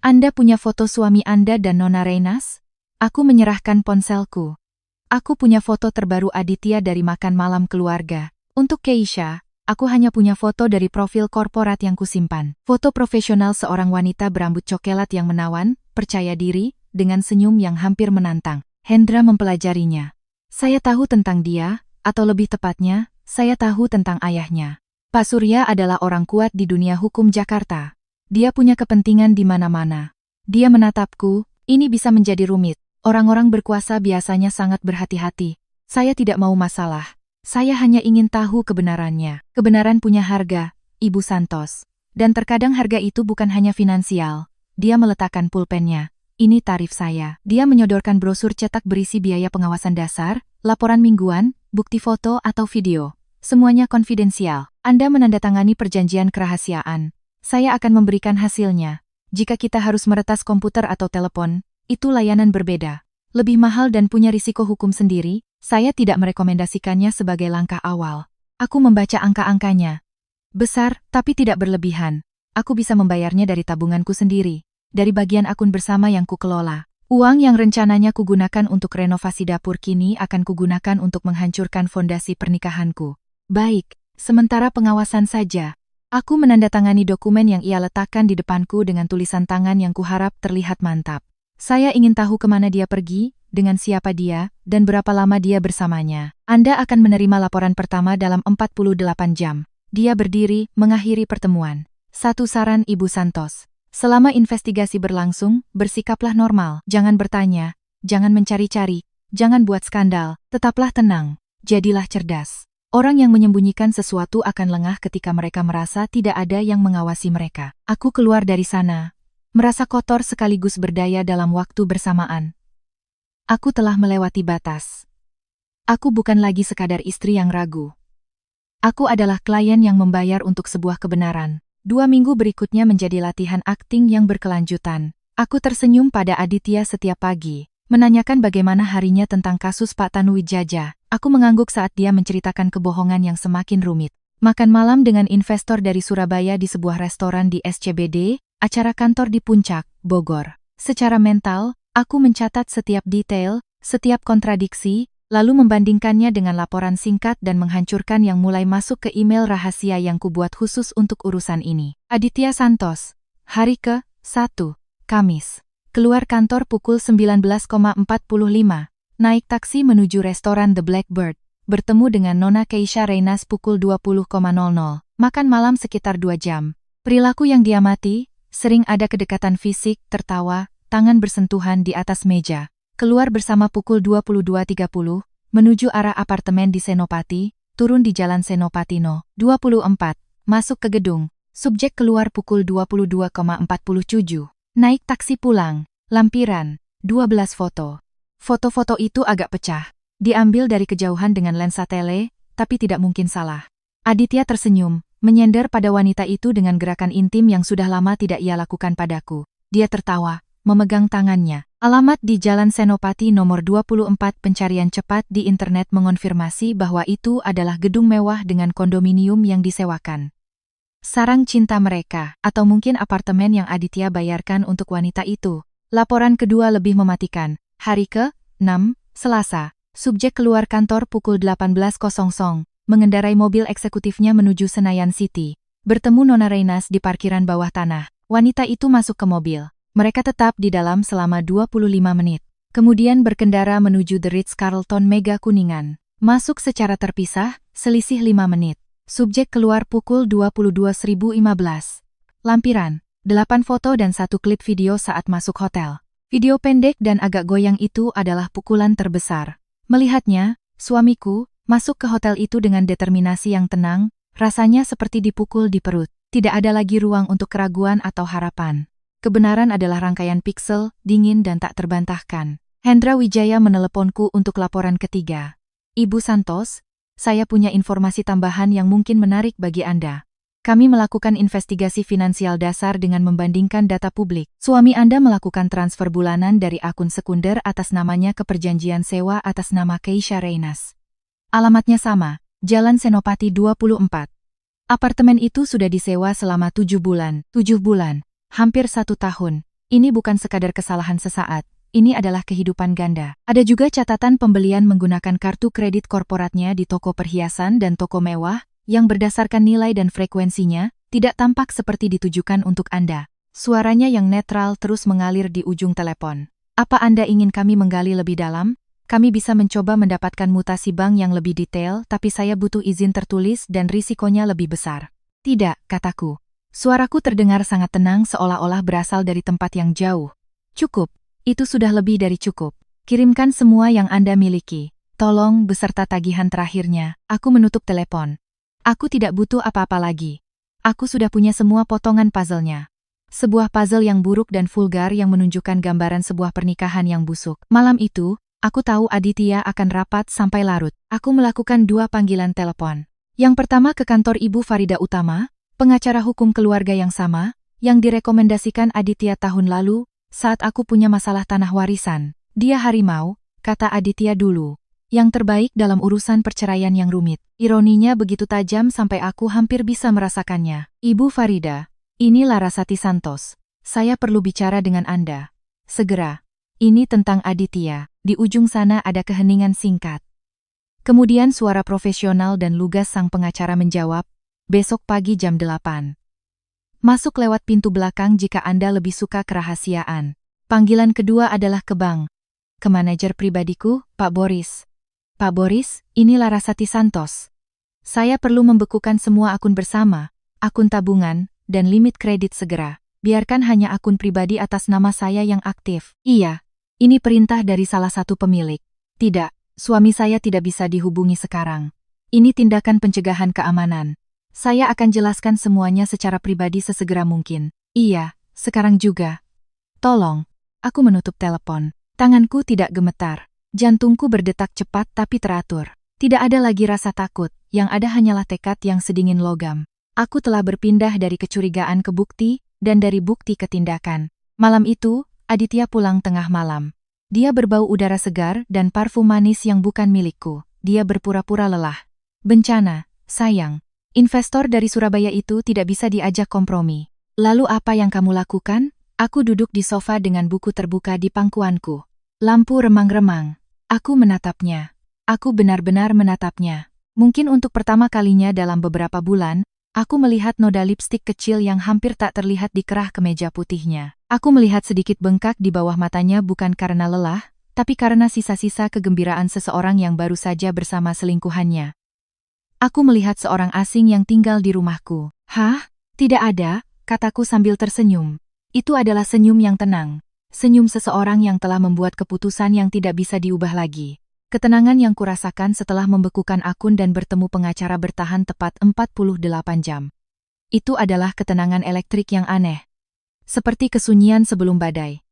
"Anda punya foto suami Anda dan Nona Reynas?" Aku menyerahkan ponselku. "Aku punya foto terbaru Aditya dari makan malam keluarga. Untuk Keisha, aku hanya punya foto dari profil korporat yang kusimpan. Foto profesional seorang wanita berambut coklat yang menawan, percaya diri, dengan senyum yang hampir menantang." Hendra mempelajarinya. "Saya tahu tentang dia, atau lebih tepatnya, saya tahu tentang ayahnya. Pak Surya adalah orang kuat di dunia hukum Jakarta. Dia punya kepentingan di mana-mana." Dia menatapku, "Ini bisa menjadi rumit. Orang-orang berkuasa biasanya sangat berhati-hati. Saya tidak mau masalah. Saya hanya ingin tahu kebenarannya. Kebenaran punya harga, Ibu Santos. Dan terkadang harga itu bukan hanya finansial." Dia meletakkan pulpennya. "Ini tarif saya." Dia menyodorkan brosur cetak berisi biaya pengawasan dasar, laporan mingguan, bukti foto atau video. "Semuanya konfidensial. Anda menandatangani perjanjian kerahasiaan. Saya akan memberikan hasilnya. Jika kita harus meretas komputer atau telepon, itu layanan berbeda. Lebih mahal dan punya risiko hukum sendiri. Saya tidak merekomendasikannya sebagai langkah awal." Aku membaca angka-angkanya. Besar, tapi tidak berlebihan. Aku bisa membayarnya dari tabunganku sendiri. Dari bagian akun bersama yang kukelola. Uang yang rencananya kugunakan untuk renovasi dapur kini akan kugunakan untuk menghancurkan fondasi pernikahanku. "Baik, sementara pengawasan saja." Aku menandatangani dokumen yang ia letakkan di depanku dengan tulisan tangan yang kuharap terlihat mantap. "Saya ingin tahu kemana dia pergi, dengan siapa dia, dan berapa lama dia bersamanya. Anda akan menerima laporan pertama dalam 48 jam. Dia berdiri, mengakhiri pertemuan. "Satu saran Ibu Santos. Selama investigasi berlangsung, bersikaplah normal. Jangan bertanya, jangan mencari-cari, jangan buat skandal, tetaplah tenang, jadilah cerdas. Orang yang menyembunyikan sesuatu akan lengah ketika mereka merasa tidak ada yang mengawasi mereka." Aku keluar dari sana, merasa kotor sekaligus berdaya dalam waktu bersamaan. Aku telah melewati batas. Aku bukan lagi sekadar istri yang ragu. Aku adalah klien yang membayar untuk sebuah kebenaran. 2 minggu berikutnya menjadi latihan akting yang berkelanjutan. Aku tersenyum pada Aditya setiap pagi, menanyakan bagaimana harinya tentang kasus Pak Tanuwijaya. Aku mengangguk saat dia menceritakan kebohongan yang semakin rumit. Makan malam dengan investor dari Surabaya di sebuah restoran di SCBD, acara kantor di Puncak, Bogor. Secara mental, aku mencatat setiap detail, setiap kontradiksi, lalu membandingkannya dengan laporan singkat dan menghancurkan yang mulai masuk ke email rahasia yang kubuat khusus untuk urusan ini. Aditya Santos. Hari ke-1. Kamis. Keluar kantor pukul 19.45. Naik taksi menuju restoran The Blackbird. Bertemu dengan Nona Keisha Reynas pukul 20.00. Makan malam sekitar 2 jam. Perilaku yang diamati, sering ada kedekatan fisik, tertawa, tangan bersentuhan di atas meja. Keluar bersama pukul 22.30, menuju arah apartemen di Senopati, turun di Jalan Senopati No. 24, masuk ke gedung, subjek keluar pukul 22.47, naik taksi pulang, lampiran, 12 foto. Foto-foto itu agak pecah, diambil dari kejauhan dengan lensa tele, tapi tidak mungkin salah. Aditya tersenyum, menyender pada wanita itu dengan gerakan intim yang sudah lama tidak ia lakukan padaku. Dia tertawa, memegang tangannya. Alamat di Jalan Senopati nomor 24 pencarian cepat di internet mengonfirmasi bahwa itu adalah gedung mewah dengan kondominium yang disewakan. Sarang cinta mereka, atau mungkin apartemen yang Aditya bayarkan untuk wanita itu. Laporan kedua lebih mematikan. Hari ke-6, Selasa. Subjek keluar kantor pukul 18.00. Mengendarai mobil eksekutifnya menuju Senayan City. Bertemu Nona Reinas di parkiran bawah tanah. Wanita itu masuk ke mobil. Mereka tetap di dalam selama 25 menit. Kemudian berkendara menuju The Ritz-Carlton Mega Kuningan. Masuk secara terpisah, selisih 5 menit. Subjek keluar pukul 22.015. Lampiran, 8 foto dan 1 klip video saat masuk hotel. Video pendek dan agak goyang itu adalah pukulan terbesar. Melihatnya, suamiku masuk ke hotel itu dengan determinasi yang tenang, rasanya seperti dipukul di perut. Tidak ada lagi ruang untuk keraguan atau harapan. Kebenaran adalah rangkaian piksel, dingin dan tak terbantahkan. Hendra Wijaya meneleponku untuk laporan ketiga. Ibu Santos, saya punya informasi tambahan yang mungkin menarik bagi Anda. Kami melakukan investigasi finansial dasar dengan membandingkan data publik. Suami Anda melakukan transfer bulanan dari akun sekunder atas namanya ke perjanjian sewa atas nama Keisha Reinas. Alamatnya sama, Jalan Senopati 24. Apartemen itu sudah disewa selama 7 bulan. 7 bulan, hampir 1 tahun. Ini bukan sekadar kesalahan sesaat, ini adalah kehidupan ganda. Ada juga catatan pembelian menggunakan kartu kredit korporatnya di toko perhiasan dan toko mewah, yang berdasarkan nilai dan frekuensinya, tidak tampak seperti ditujukan untuk Anda. Suaranya yang netral terus mengalir di ujung telepon. Apa Anda ingin kami menggali lebih dalam? Kami bisa mencoba mendapatkan mutasi bank yang lebih detail, tapi saya butuh izin tertulis dan risikonya lebih besar. Tidak, kataku. Suaraku terdengar sangat tenang seolah-olah berasal dari tempat yang jauh. Cukup, itu sudah lebih dari cukup. Kirimkan semua yang Anda miliki. Tolong beserta tagihan terakhirnya. Aku menutup telepon. Aku tidak butuh apa-apa lagi. Aku sudah punya semua potongan puzzle-nya. Sebuah puzzle yang buruk dan vulgar yang menunjukkan gambaran sebuah pernikahan yang busuk. Malam itu, aku tahu Aditya akan rapat sampai larut. Aku melakukan 2 panggilan telepon. Yang pertama ke kantor Ibu Farida Utama, pengacara hukum keluarga yang sama, yang direkomendasikan Aditya tahun lalu, saat aku punya masalah tanah warisan. Dia harimau, kata Aditya dulu. Yang terbaik dalam urusan perceraian yang rumit. Ironinya begitu tajam sampai aku hampir bisa merasakannya. Ibu Farida, ini Larasati Santos. Saya perlu bicara dengan Anda. Segera. Ini tentang Aditya. Di ujung sana ada keheningan singkat. Kemudian suara profesional dan lugas sang pengacara menjawab, besok pagi jam 8. Masuk lewat pintu belakang jika Anda lebih suka kerahasiaan. Panggilan kedua adalah ke bank. Ke manajer pribadiku, Pak Boris. Pak Boris, ini Larasati Santos. Saya perlu membekukan semua akun bersama, akun tabungan, dan limit kredit segera. Biarkan hanya akun pribadi atas nama saya yang aktif. Iya. Ini perintah dari salah satu pemilik. Tidak, suami saya tidak bisa dihubungi sekarang. Ini tindakan pencegahan keamanan. Saya akan jelaskan semuanya secara pribadi sesegera mungkin. Iya, sekarang juga. Tolong. Aku menutup telepon. Tanganku tidak gemetar. Jantungku berdetak cepat tapi teratur. Tidak ada lagi rasa takut, yang ada hanyalah tekad yang sedingin logam. Aku telah berpindah dari kecurigaan ke bukti, dan dari bukti ke tindakan. Malam itu, Aditya pulang tengah malam. Dia berbau udara segar dan parfum manis yang bukan milikku. Dia berpura-pura lelah. Bencana, sayang. Investor dari Surabaya itu tidak bisa diajak kompromi. Lalu apa yang kamu lakukan? Aku duduk di sofa dengan buku terbuka di pangkuanku. Lampu remang-remang. Aku menatapnya. Aku benar-benar menatapnya. Mungkin untuk pertama kalinya dalam beberapa bulan, aku melihat noda lipstik kecil yang hampir tak terlihat di kerah kemeja putihnya. Aku melihat sedikit bengkak di bawah matanya bukan karena lelah, tapi karena sisa-sisa kegembiraan seseorang yang baru saja bersama selingkuhannya. Aku melihat seorang asing yang tinggal di rumahku. Hah? Tidak ada, kataku sambil tersenyum. Itu adalah senyum yang tenang. Senyum seseorang yang telah membuat keputusan yang tidak bisa diubah lagi. Ketenangan yang kurasakan setelah membekukan akun dan bertemu pengacara bertahan tepat 48 jam. Itu adalah ketenangan elektrik yang aneh. Seperti kesunyian sebelum badai.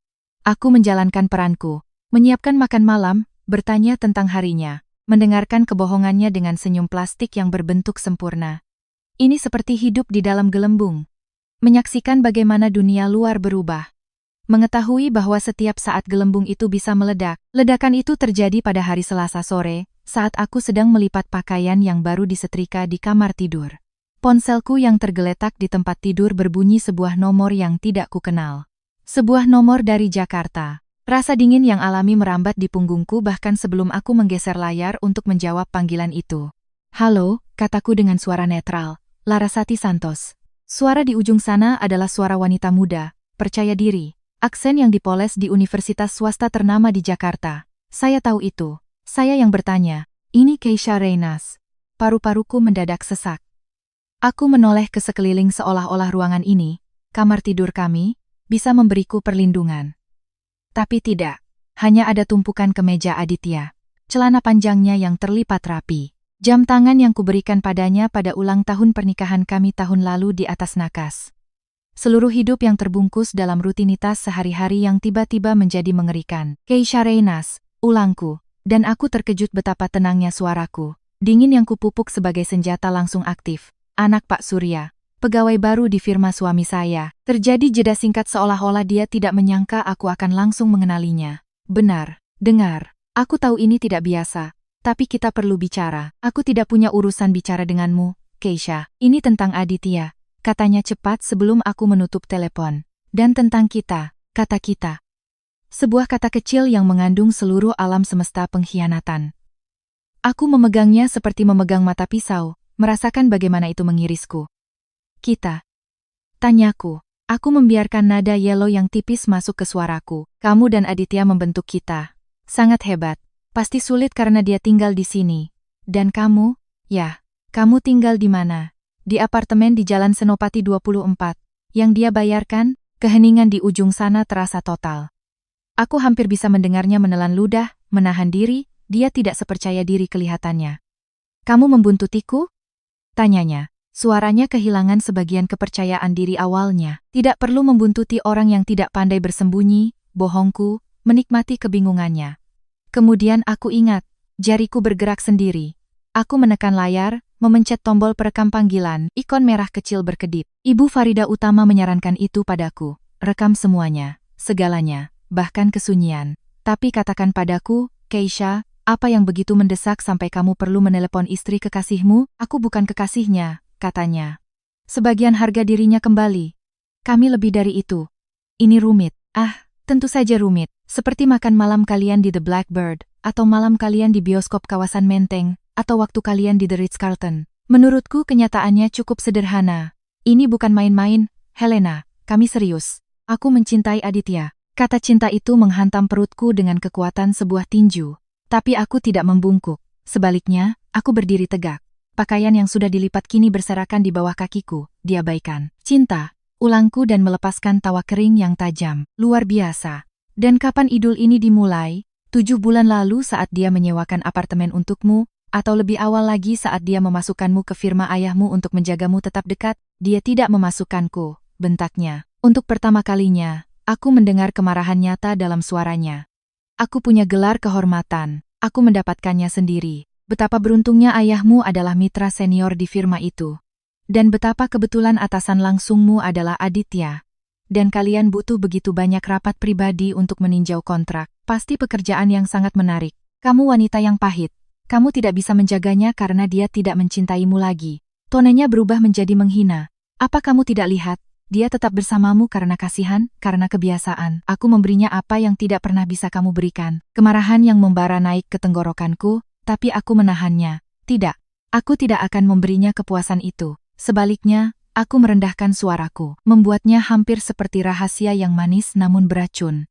Aku menjalankan peranku, menyiapkan makan malam, bertanya tentang harinya, mendengarkan kebohongannya dengan senyum plastik yang berbentuk sempurna. Ini seperti hidup di dalam gelembung. Menyaksikan bagaimana dunia luar berubah. Mengetahui bahwa setiap saat gelembung itu bisa meledak. Ledakan itu terjadi pada hari Selasa sore, saat aku sedang melipat pakaian yang baru disetrika di kamar tidur. Ponselku yang tergeletak di tempat tidur berbunyi sebuah nomor yang tidak kukenal. Sebuah nomor dari Jakarta. Rasa dingin yang alami merambat di punggungku bahkan sebelum aku menggeser layar untuk menjawab panggilan itu. "Halo," kataku dengan suara netral. "Larasati Santos." Suara di ujung sana adalah suara wanita muda, percaya diri. Aksen yang dipoles di universitas swasta ternama di Jakarta. Saya tahu itu. Saya yang bertanya, "Ini Keisha Reynas." Paru-paruku mendadak sesak. Aku menoleh ke sekeliling seolah-olah ruangan ini, kamar tidur kami, bisa memberiku perlindungan. Tapi tidak. Hanya ada tumpukan kemeja Aditya. Celana panjangnya yang terlipat rapi. Jam tangan yang kuberikan padanya pada ulang tahun pernikahan kami tahun lalu di atas nakas. Seluruh hidup yang terbungkus dalam rutinitas sehari-hari yang tiba-tiba menjadi mengerikan. "Keisha Reynas," ulangku, dan aku terkejut betapa tenangnya suaraku. Dingin yang kupupuk sebagai senjata langsung aktif. "Anak Pak Surya. Pegawai baru di firma suami saya." Terjadi jeda singkat seolah-olah dia tidak menyangka aku akan langsung mengenalinya. "Benar, dengar. Aku tahu ini tidak biasa. Tapi kita perlu bicara. Aku tidak punya urusan bicara denganmu, Keisha. Ini tentang Aditya," katanya cepat sebelum aku menutup telepon. "Dan tentang kita," kata kita. Sebuah kata kecil yang mengandung seluruh alam semesta pengkhianatan. Aku memegangnya seperti memegang mata pisau, merasakan bagaimana itu mengirisku. "Kita?" tanyaku. Aku membiarkan nada yellow yang tipis masuk ke suaraku. "Kamu dan Aditya membentuk kita. Sangat hebat. Pasti sulit karena dia tinggal di sini. Dan kamu? Ya, kamu tinggal di mana? Di apartemen di Jalan Senopati 24. Yang dia bayarkan?" Keheningan di ujung sana terasa total. Aku hampir bisa mendengarnya menelan ludah, menahan diri, dia tidak sepercaya diri kelihatannya. "Kamu membuntutiku?" tanyanya. Suaranya kehilangan sebagian kepercayaan diri awalnya. Tidak perlu membuntuti orang yang tidak pandai bersembunyi, bohongku, menikmati kebingungannya. Kemudian aku ingat, jariku bergerak sendiri. Aku menekan layar, memencet tombol perekam panggilan, ikon merah kecil berkedip. Ibu Farida Utama menyarankan itu padaku. "Rekam semuanya, segalanya, bahkan kesunyian. Tapi katakan padaku, Keisha, apa yang begitu mendesak sampai kamu perlu menelepon istri kekasihmu?" "Aku bukan kekasihnya," katanya. "Sebagian harga dirinya kembali. Kami lebih dari itu. Ini rumit." "Ah, tentu saja rumit. Seperti makan malam kalian di The Blackbird, atau malam kalian di bioskop kawasan Menteng, atau waktu kalian di The Ritz-Carlton. Menurutku kenyataannya cukup sederhana. Ini bukan main-main, Helena, kami serius. Aku mencintai Aditya." Kata cinta itu menghantam perutku dengan kekuatan sebuah tinju. Tapi aku tidak membungkuk. Sebaliknya, aku berdiri tegak. Pakaian yang sudah dilipat kini berserakan di bawah kakiku, diabaikan. "Cinta," ulangku dan melepaskan tawa kering yang tajam. "Luar biasa. Dan kapan idul ini dimulai? 7 bulan lalu saat dia menyewakan apartemen untukmu, atau lebih awal lagi saat dia memasukkanmu ke firma ayahmu untuk menjagamu tetap dekat?" "Dia tidak memasukkanku," bentaknya. Untuk pertama kalinya, aku mendengar kemarahan nyata dalam suaranya. "Aku punya gelar kehormatan. Aku mendapatkannya sendiri. Betapa beruntungnya ayahmu adalah mitra senior di firma itu. Dan betapa kebetulan atasan langsungmu adalah Aditya. Dan kalian butuh begitu banyak rapat pribadi untuk meninjau kontrak. Pasti pekerjaan yang sangat menarik. Kamu wanita yang pahit. Kamu tidak bisa menjaganya karena dia tidak mencintaimu lagi." Tonenya berubah menjadi menghina. "Apa kamu tidak lihat? Dia tetap bersamamu karena kasihan, karena kebiasaan. Aku memberinya apa yang tidak pernah bisa kamu berikan." Kemarahan yang membara naik ke tenggorokanku, tapi aku menahannya. "Tidak, aku tidak akan memberinya kepuasan itu. Sebaliknya, aku merendahkan suaraku, membuatnya hampir seperti rahasia yang manis namun beracun."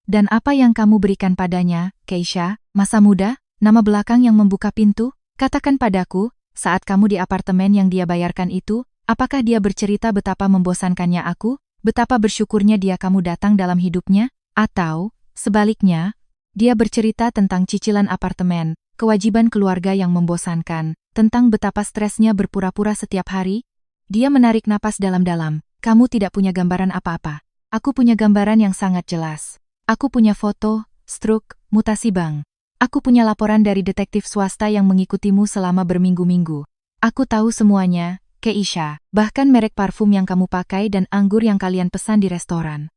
"Dan apa yang kamu berikan padanya, Keisha? Masa muda? Nama belakang yang membuka pintu? Katakan padaku, saat kamu di apartemen yang dia bayarkan itu, apakah dia bercerita betapa membosankannya aku? Betapa bersyukurnya dia kamu datang dalam hidupnya? Atau, sebaliknya, dia bercerita tentang cicilan apartemen, kewajiban keluarga yang membosankan, tentang betapa stresnya berpura-pura setiap hari?" Dia menarik napas dalam-dalam. "Kamu tidak punya gambaran apa-apa. Aku punya gambaran yang sangat jelas. Aku punya foto, struk, mutasi bank. Aku punya laporan dari detektif swasta yang mengikutimu selama berminggu-minggu. Aku tahu semuanya, Keisha, bahkan merek parfum yang kamu pakai dan anggur yang kalian pesan di restoran.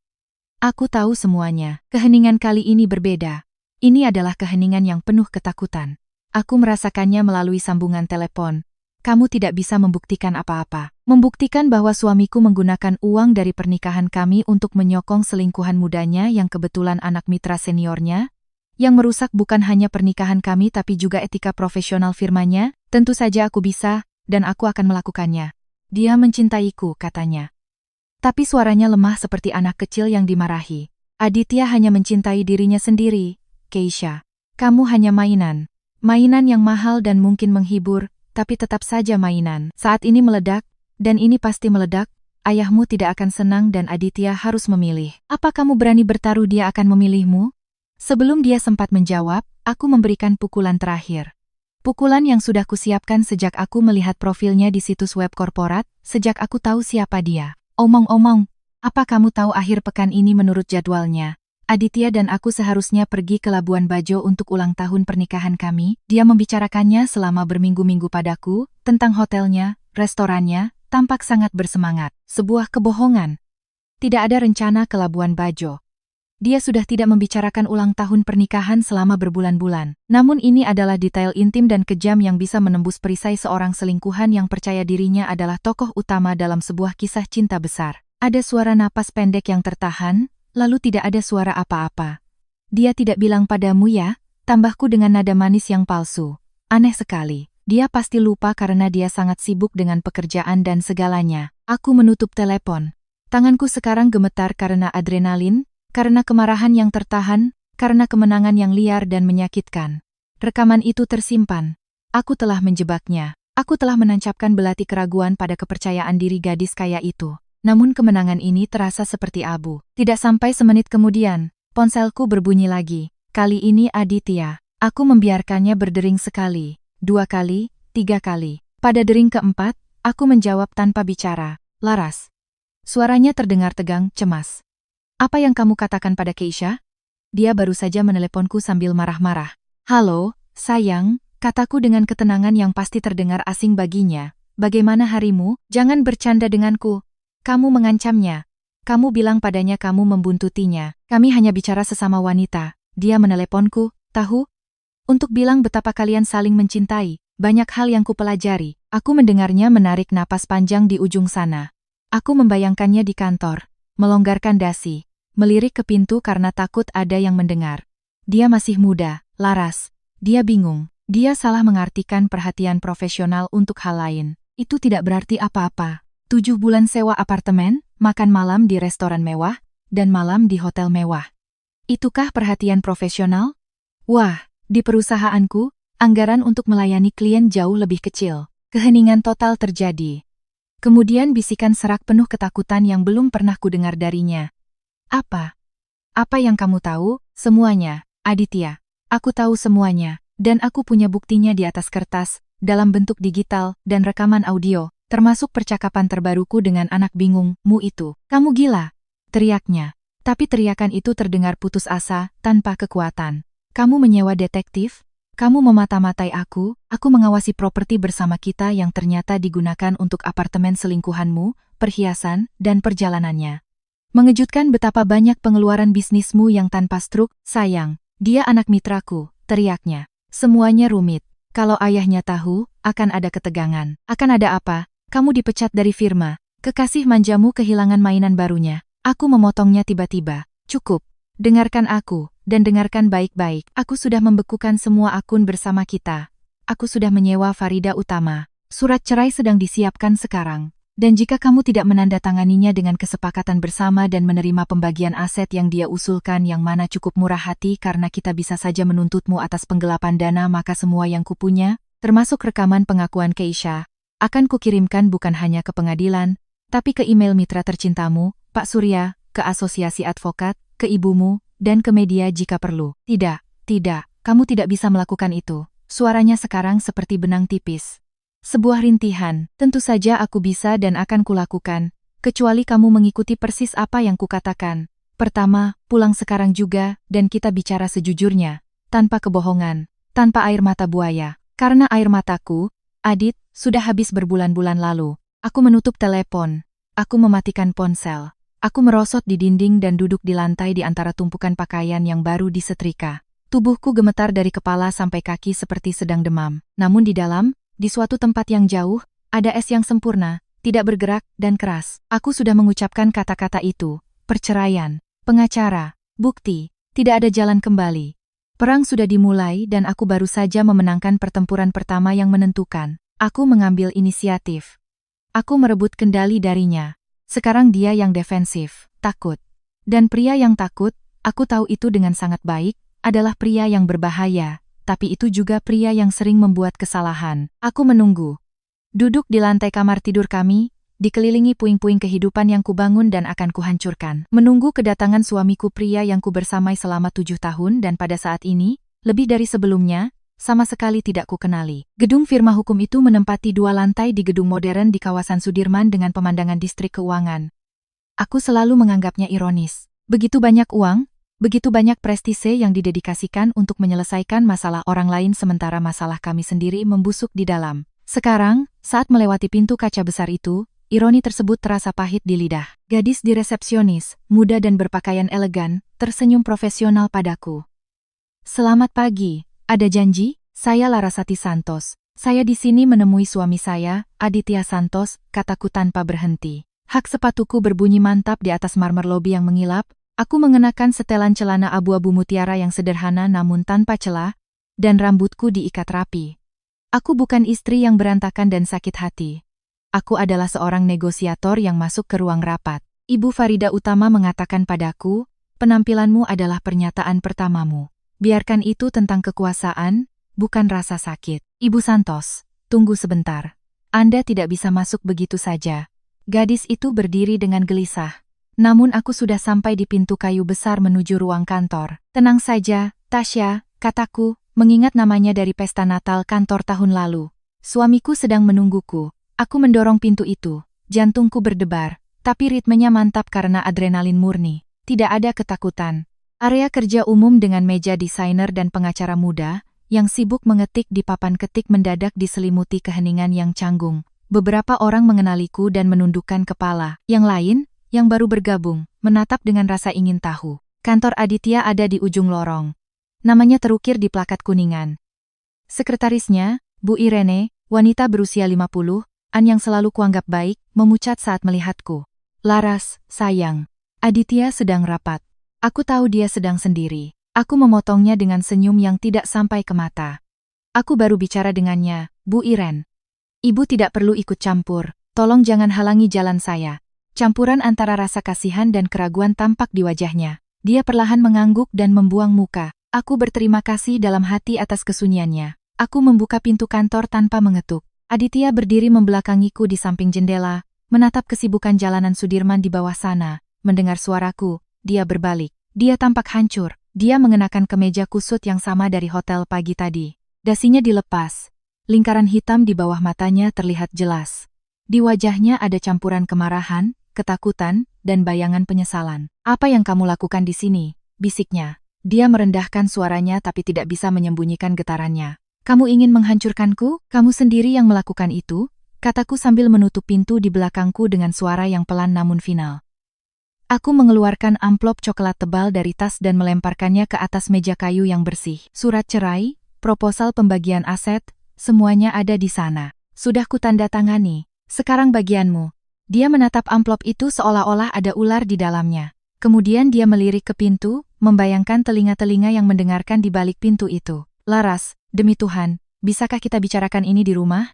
Aku tahu semuanya. Keheningan kali ini berbeda. Ini adalah keheningan yang penuh ketakutan. Aku merasakannya melalui sambungan telepon. Kamu tidak bisa membuktikan apa-apa. Membuktikan bahwa suamiku menggunakan uang dari pernikahan kami untuk menyokong selingkuhan mudanya yang kebetulan anak mitra seniornya. Yang merusak bukan hanya pernikahan kami tapi juga etika profesional firmanya. Tentu saja aku bisa, dan aku akan melakukannya. Dia mencintaiku, katanya. Tapi suaranya lemah seperti anak kecil yang dimarahi. Aditya hanya mencintai dirinya sendiri, Keisha. Kamu hanya mainan. Mainan yang mahal dan mungkin menghibur, tapi tetap saja mainan. Saat ini meledak, dan ini pasti meledak. Ayahmu tidak akan senang dan Aditya harus memilih. Apa kamu berani bertaruh dia akan memilihmu? Sebelum dia sempat menjawab, aku memberikan pukulan terakhir. Pukulan yang sudah kusiapkan sejak aku melihat profilnya di situs web korporat, sejak aku tahu siapa dia. Omong-omong, apa kamu tahu akhir pekan ini menurut jadwalnya? Aditya dan aku seharusnya pergi ke Labuan Bajo untuk ulang tahun pernikahan kami. Dia membicarakannya selama berminggu-minggu padaku, tentang hotelnya, restorannya, tampak sangat bersemangat. Sebuah kebohongan. Tidak ada rencana ke Labuan Bajo. Dia sudah tidak membicarakan ulang tahun pernikahan selama berbulan-bulan. Namun ini adalah detail intim dan kejam yang bisa menembus perisai seorang selingkuhan yang percaya dirinya adalah tokoh utama dalam sebuah kisah cinta besar. Ada suara napas pendek yang tertahan, lalu tidak ada suara apa-apa. Dia tidak bilang padamu ya, tambahku dengan nada manis yang palsu. Aneh sekali. Dia pasti lupa karena dia sangat sibuk dengan pekerjaan dan segalanya. Aku menutup telepon. Tanganku sekarang gemetar karena adrenalin, karena kemarahan yang tertahan, karena kemenangan yang liar dan menyakitkan. Rekaman itu tersimpan. Aku telah menjebaknya. Aku telah menancapkan belati keraguan pada kepercayaan diri gadis kaya itu. Namun kemenangan ini terasa seperti abu. Tidak sampai semenit kemudian, ponselku berbunyi lagi. Kali ini Aditya. Aku membiarkannya berdering sekali, 2 kali, 3 kali. Pada dering keempat, aku menjawab tanpa bicara. Laras. Suaranya terdengar tegang, cemas. Apa yang kamu katakan pada Keisha? Dia baru saja meneleponku sambil marah-marah. Halo, sayang, kataku dengan ketenangan yang pasti terdengar asing baginya. Bagaimana harimu? Jangan bercanda denganku. Kamu mengancamnya. Kamu bilang padanya kamu membuntutinya. Kami hanya bicara sesama wanita. Dia meneleponku, tahu? Untuk bilang betapa kalian saling mencintai. Banyak hal yang kupelajari. Aku mendengarnya menarik napas panjang di ujung sana. Aku membayangkannya di kantor. Melonggarkan dasi, melirik ke pintu karena takut ada yang mendengar. Dia masih muda, Laras. Dia bingung. Dia salah mengartikan perhatian profesional untuk hal lain. Itu tidak berarti apa-apa. 7 bulan sewa apartemen, makan malam di restoran mewah, dan malam di hotel mewah. Itukah perhatian profesional? Wah, di perusahaanku, anggaran untuk melayani klien jauh lebih kecil. Keheningan total terjadi. Kemudian bisikan serak penuh ketakutan yang belum pernah kudengar darinya. Apa? Apa yang kamu tahu? Semuanya, Aditya. Aku tahu semuanya, dan aku punya buktinya di atas kertas, dalam bentuk digital, dan rekaman audio, termasuk percakapan terbaruku dengan anak bingungmu itu. Kamu gila, teriaknya. Tapi teriakan itu terdengar putus asa, tanpa kekuatan. Kamu menyewa detektif? Kamu memata-matai aku mengawasi properti bersama kita yang ternyata digunakan untuk apartemen selingkuhanmu, perhiasan, dan perjalanannya. Mengejutkan betapa banyak pengeluaran bisnismu yang tanpa struk, sayang. Dia anak mitraku, teriaknya. Semuanya rumit. Kalau ayahnya tahu, akan ada ketegangan. Akan ada apa? Kamu dipecat dari firma. Kekasih manjamu kehilangan mainan barunya. Aku memotongnya tiba-tiba. Cukup. Dengarkan aku. Dan dengarkan baik-baik, aku sudah membekukan semua akun bersama kita. Aku sudah menyewa Farida Utama. Surat cerai sedang disiapkan sekarang. Dan jika kamu tidak menandatanganinya dengan kesepakatan bersama dan menerima pembagian aset yang dia usulkan yang mana cukup murah hati karena kita bisa saja menuntutmu atas penggelapan dana maka semua yang kupunya, termasuk rekaman pengakuan Keisha, akan kukirimkan bukan hanya ke pengadilan, tapi ke email mitra tercintamu, Pak Surya, ke asosiasi advokat, ke ibumu, dan ke media jika perlu. Tidak, kamu tidak bisa melakukan itu. Suaranya sekarang seperti benang tipis. Sebuah rintihan, tentu saja aku bisa dan akan kulakukan, kecuali kamu mengikuti persis apa yang kukatakan. Pertama, pulang sekarang juga, dan kita bicara sejujurnya. tanpa kebohongan, tanpa air mata buaya. Karena air mataku, Adit, sudah habis berbulan-bulan lalu. Aku menutup telepon. Aku mematikan ponsel. Aku merosot di dinding dan duduk di lantai di antara tumpukan pakaian yang baru disetrika. Tubuhku gemetar dari kepala sampai kaki seperti sedang demam. Namun di dalam, di suatu tempat yang jauh, ada es yang sempurna, tidak bergerak, dan keras. Aku sudah mengucapkan kata-kata itu. Perceraian, pengacara, bukti, tidak ada jalan kembali. Perang sudah dimulai dan aku baru saja memenangkan pertempuran pertama yang menentukan. Aku mengambil inisiatif. Aku merebut kendali darinya. Sekarang dia yang defensif, takut. Dan pria yang takut, aku tahu itu dengan sangat baik, adalah pria yang berbahaya, tapi itu juga pria yang sering membuat kesalahan. Aku menunggu. Duduk di lantai kamar tidur kami, dikelilingi puing-puing kehidupan yang kubangun dan akan kuhancurkan. Menunggu kedatangan suamiku pria yang kubersamai selama 7 tahun dan pada saat ini, lebih dari sebelumnya, sama sekali tidak kukenali. Gedung firma hukum itu menempati 2 lantai di gedung modern di kawasan Sudirman dengan pemandangan distrik keuangan. Aku selalu menganggapnya ironis. Begitu banyak uang, begitu banyak prestise yang didedikasikan untuk menyelesaikan masalah orang lain sementara masalah kami sendiri membusuk di dalam. Sekarang, saat melewati pintu kaca besar itu, ironi tersebut terasa pahit di lidah. Gadis di resepsionis, muda dan berpakaian elegan, tersenyum profesional padaku. Selamat pagi, ada janji? Saya Larasati Santos. Saya di sini menemui suami saya, Aditya Santos, kataku tanpa berhenti. Hak sepatuku berbunyi mantap di atas marmer lobi yang mengilap, aku mengenakan setelan celana abu-abu mutiara yang sederhana namun tanpa celah, dan rambutku diikat rapi. Aku bukan istri yang berantakan dan sakit hati. Aku adalah seorang negosiator yang masuk ke ruang rapat. Ibu Farida Utama mengatakan padaku, penampilanmu adalah pernyataan pertamamu. Biarkan itu tentang kekuasaan, bukan rasa sakit. Ibu Santos, tunggu sebentar. Anda tidak bisa masuk begitu saja. Gadis itu berdiri dengan gelisah. Namun aku sudah sampai di pintu kayu besar menuju ruang kantor. Tenang saja, Tasya, kataku, mengingat namanya dari pesta Natal kantor tahun lalu. Suamiku sedang menungguku. Aku mendorong pintu itu. Jantungku berdebar, tapi ritmenya mantap karena adrenalin murni. Tidak ada ketakutan. Area kerja umum dengan meja desainer dan pengacara muda, yang sibuk mengetik di papan ketik mendadak diselimuti keheningan yang canggung. Beberapa orang mengenaliku dan menundukkan kepala. Yang lain, yang baru bergabung, menatap dengan rasa ingin tahu. Kantor Aditya ada di ujung lorong. Namanya terukir di plakat kuningan. Sekretarisnya, Bu Irene, wanita berusia 50-an yang selalu kuanggap baik, memucat saat melihatku. Laras, sayang. Aditya sedang rapat. Aku tahu dia sedang sendiri. Aku memotongnya dengan senyum yang tidak sampai ke mata. Aku baru bicara dengannya, Bu Iren. Ibu tidak perlu ikut campur, tolong jangan halangi jalan saya. Campuran antara rasa kasihan dan keraguan tampak di wajahnya. Dia perlahan mengangguk dan membuang muka. Aku berterima kasih dalam hati atas kesunyiannya. Aku membuka pintu kantor tanpa mengetuk. Aditya berdiri membelakangiku di samping jendela, menatap kesibukan jalanan Sudirman di bawah sana. Mendengar suaraku, dia berbalik. Dia tampak hancur. Dia mengenakan kemeja kusut yang sama dari hotel pagi tadi. Dasinya dilepas. Lingkaran hitam di bawah matanya terlihat jelas. Di wajahnya ada campuran kemarahan, ketakutan, dan bayangan penyesalan. Apa yang kamu lakukan di sini? Bisiknya. Dia merendahkan suaranya tapi tidak bisa menyembunyikan getarannya. Kamu ingin menghancurkanku? Kamu sendiri yang melakukan itu? Kataku sambil menutup pintu di belakangku dengan suara yang pelan namun final. Aku mengeluarkan amplop coklat tebal dari tas dan melemparkannya ke atas meja kayu yang bersih. Surat cerai, proposal pembagian aset, semuanya ada di sana. Sudah kutandatangani. Sekarang bagianmu. Dia menatap amplop itu seolah-olah ada ular di dalamnya. Kemudian dia melirik ke pintu, membayangkan telinga-telinga yang mendengarkan di balik pintu itu. Laras, demi Tuhan, bisakah kita bicarakan ini di rumah?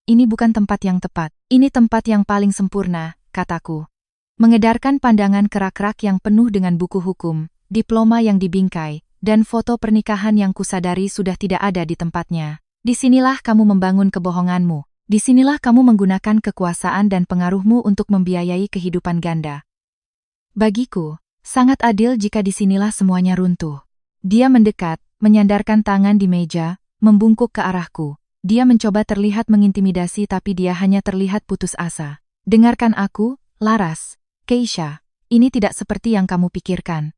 Ini bukan tempat yang tepat. Ini tempat yang paling sempurna, kataku. Mengedarkan pandangan kerak-kerak yang penuh dengan buku hukum, diploma yang dibingkai, dan foto pernikahan yang kusadari sudah tidak ada di tempatnya. Disinilah kamu membangun kebohonganmu. Disinilah kamu menggunakan kekuasaan dan pengaruhmu untuk membiayai kehidupan ganda. Bagiku, sangat adil jika disinilah semuanya runtuh. Dia mendekat, menyandarkan tangan di meja, membungkuk ke arahku. Dia mencoba terlihat mengintimidasi tapi dia hanya terlihat putus asa. Dengarkan aku, Laras, Keisha. Ini tidak seperti yang kamu pikirkan.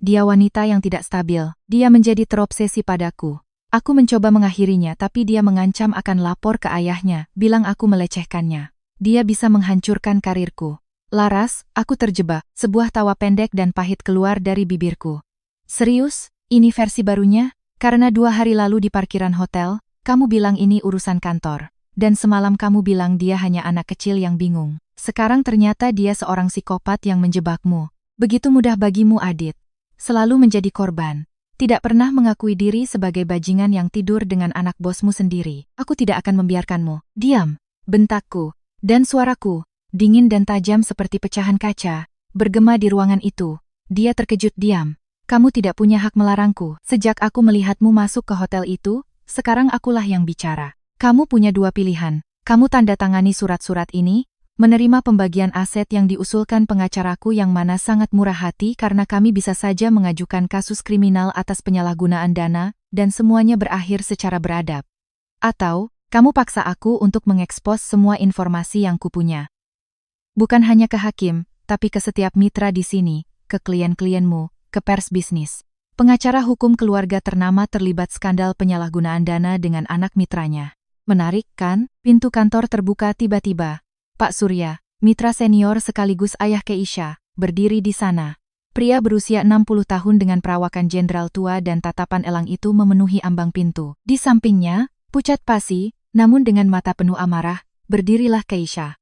Dia wanita yang tidak stabil. Dia menjadi terobsesi padaku. Aku mencoba mengakhirinya tapi dia mengancam akan lapor ke ayahnya, bilang aku melecehkannya. Dia bisa menghancurkan karirku. Laras, aku terjebak. Sebuah tawa pendek dan pahit keluar dari bibirku. Serius? Ini versi barunya? Karena 2 hari lalu di parkiran hotel, kamu bilang ini urusan kantor. Dan semalam kamu bilang dia hanya anak kecil yang bingung. Sekarang ternyata dia seorang psikopat yang menjebakmu. Begitu mudah bagimu, Adit. Selalu menjadi korban. Tidak pernah mengakui diri sebagai bajingan yang tidur dengan anak bosmu sendiri. Aku tidak akan membiarkanmu. Diam, bentakku. Dan suaraku, dingin dan tajam seperti pecahan kaca, bergema di ruangan itu. Dia terkejut diam. Kamu tidak punya hak melarangku. Sejak aku melihatmu masuk ke hotel itu, sekarang akulah yang bicara. Kamu punya 2 pilihan. Kamu tanda tangani surat-surat ini, menerima pembagian aset yang diusulkan pengacaraku yang mana sangat murah hati karena kami bisa saja mengajukan kasus kriminal atas penyalahgunaan dana, dan semuanya berakhir secara beradab. Atau, kamu paksa aku untuk mengekspos semua informasi yang kupunya. Bukan hanya ke hakim, tapi ke setiap mitra di sini, ke klien-klienmu, ke pers bisnis. Pengacara hukum keluarga ternama terlibat skandal penyalahgunaan dana dengan anak mitranya. Menarik, kan? Pintu kantor terbuka tiba-tiba. Pak Surya, mitra senior sekaligus ayah Keisha, berdiri di sana. Pria berusia 60 tahun dengan perawakan jenderal tua dan tatapan elang itu memenuhi ambang pintu. Di sampingnya, pucat pasi, namun dengan mata penuh amarah, berdirilah Keisha.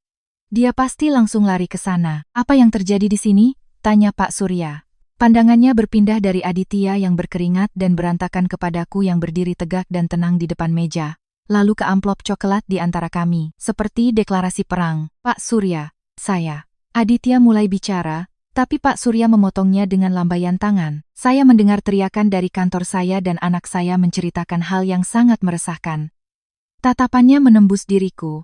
Dia pasti langsung lari ke sana. Apa yang terjadi di sini? Tanya Pak Surya. Pandangannya berpindah dari Aditya yang berkeringat dan berantakan kepadaku yang berdiri tegak dan tenang di depan meja. Lalu ke amplop coklat di antara kami, seperti deklarasi perang. Pak Surya, saya. Aditya mulai bicara, tapi Pak Surya memotongnya dengan lambaian tangan. Saya mendengar teriakan dari kantor saya dan anak saya menceritakan hal yang sangat meresahkan. Tatapannya menembus diriku.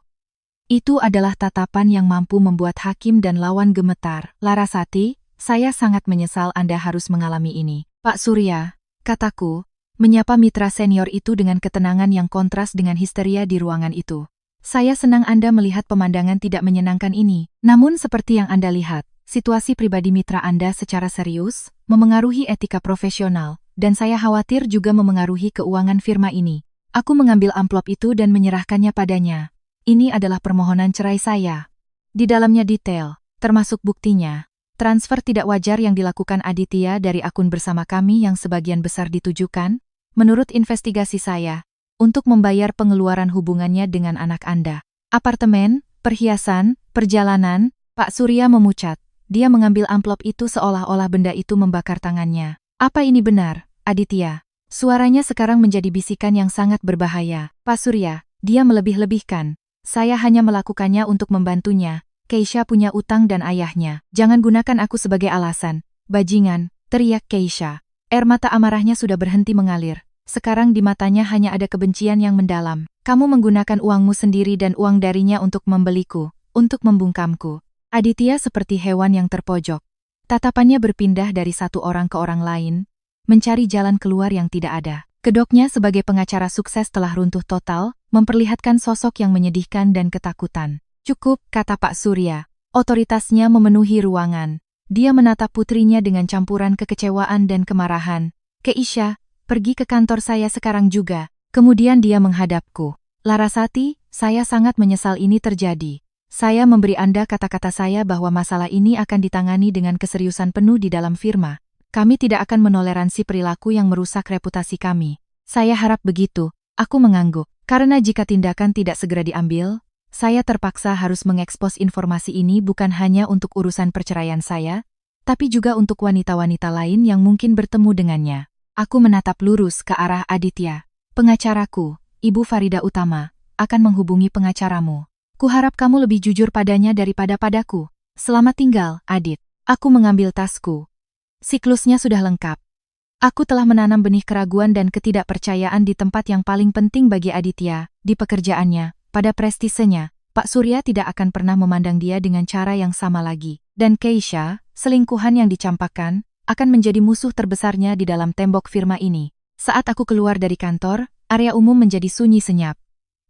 Itu adalah tatapan yang mampu membuat hakim dan lawan gemetar. Larasati, saya sangat menyesal Anda harus mengalami ini. Pak Surya, kataku, menyapa mitra senior itu dengan ketenangan yang kontras dengan histeria di ruangan itu. Saya senang Anda melihat pemandangan tidak menyenangkan ini. Namun seperti yang Anda lihat, situasi pribadi mitra Anda secara serius memengaruhi etika profesional, dan saya khawatir juga memengaruhi keuangan firma ini. Aku mengambil amplop itu dan menyerahkannya padanya. Ini adalah permohonan cerai saya. Di dalamnya detail, termasuk buktinya. Transfer tidak wajar yang dilakukan Aditya dari akun bersama kami yang sebagian besar ditujukan, menurut investigasi saya, untuk membayar pengeluaran hubungannya dengan anak Anda. Apartemen, perhiasan, perjalanan, Pak Surya memucat. Dia mengambil amplop itu seolah-olah benda itu membakar tangannya. Apa ini benar, Aditya? Suaranya sekarang menjadi bisikan yang sangat berbahaya. Pak Surya, dia melebih-lebihkan. Saya hanya melakukannya untuk membantunya. Keisha punya utang dan ayahnya. Jangan gunakan aku sebagai alasan. Bajingan, teriak Keisha. Air mata amarahnya sudah berhenti mengalir. Sekarang di matanya hanya ada kebencian yang mendalam. Kamu menggunakan uangmu sendiri dan uang darinya untuk membeliku, untuk membungkamku. Aditya seperti hewan yang terpojok. Tatapannya berpindah dari satu orang ke orang lain, mencari jalan keluar yang tidak ada. Kedoknya sebagai pengacara sukses telah runtuh total, memperlihatkan sosok yang menyedihkan dan ketakutan. Cukup, kata Pak Surya. Otoritasnya memenuhi ruangan. Dia menatap putrinya dengan campuran kekecewaan dan kemarahan. Keisha, pergi ke kantor saya sekarang juga. Kemudian dia menghadapku. Larasati, saya sangat menyesal ini terjadi. Saya memberi Anda kata-kata saya bahwa masalah ini akan ditangani dengan keseriusan penuh di dalam firma. Kami tidak akan menoleransi perilaku yang merusak reputasi kami. Saya harap begitu. Aku mengangguk. Karena jika tindakan tidak segera diambil, saya terpaksa harus mengekspos informasi ini bukan hanya untuk urusan perceraian saya, tapi juga untuk wanita-wanita lain yang mungkin bertemu dengannya. Aku menatap lurus ke arah Aditya. Pengacaraku, Ibu Farida Utama, akan menghubungi pengacaramu. Kuharap kamu lebih jujur padanya daripada padaku. Selamat tinggal, Adit. Aku mengambil tasku. Siklusnya sudah lengkap. Aku telah menanam benih keraguan dan ketidakpercayaan di tempat yang paling penting bagi Aditya, di pekerjaannya, pada prestisenya. Pak Surya tidak akan pernah memandang dia dengan cara yang sama lagi. Dan Keisha, selingkuhan yang dicampakkan, akan menjadi musuh terbesarnya di dalam tembok firma ini. Saat aku keluar dari kantor, area umum menjadi sunyi senyap.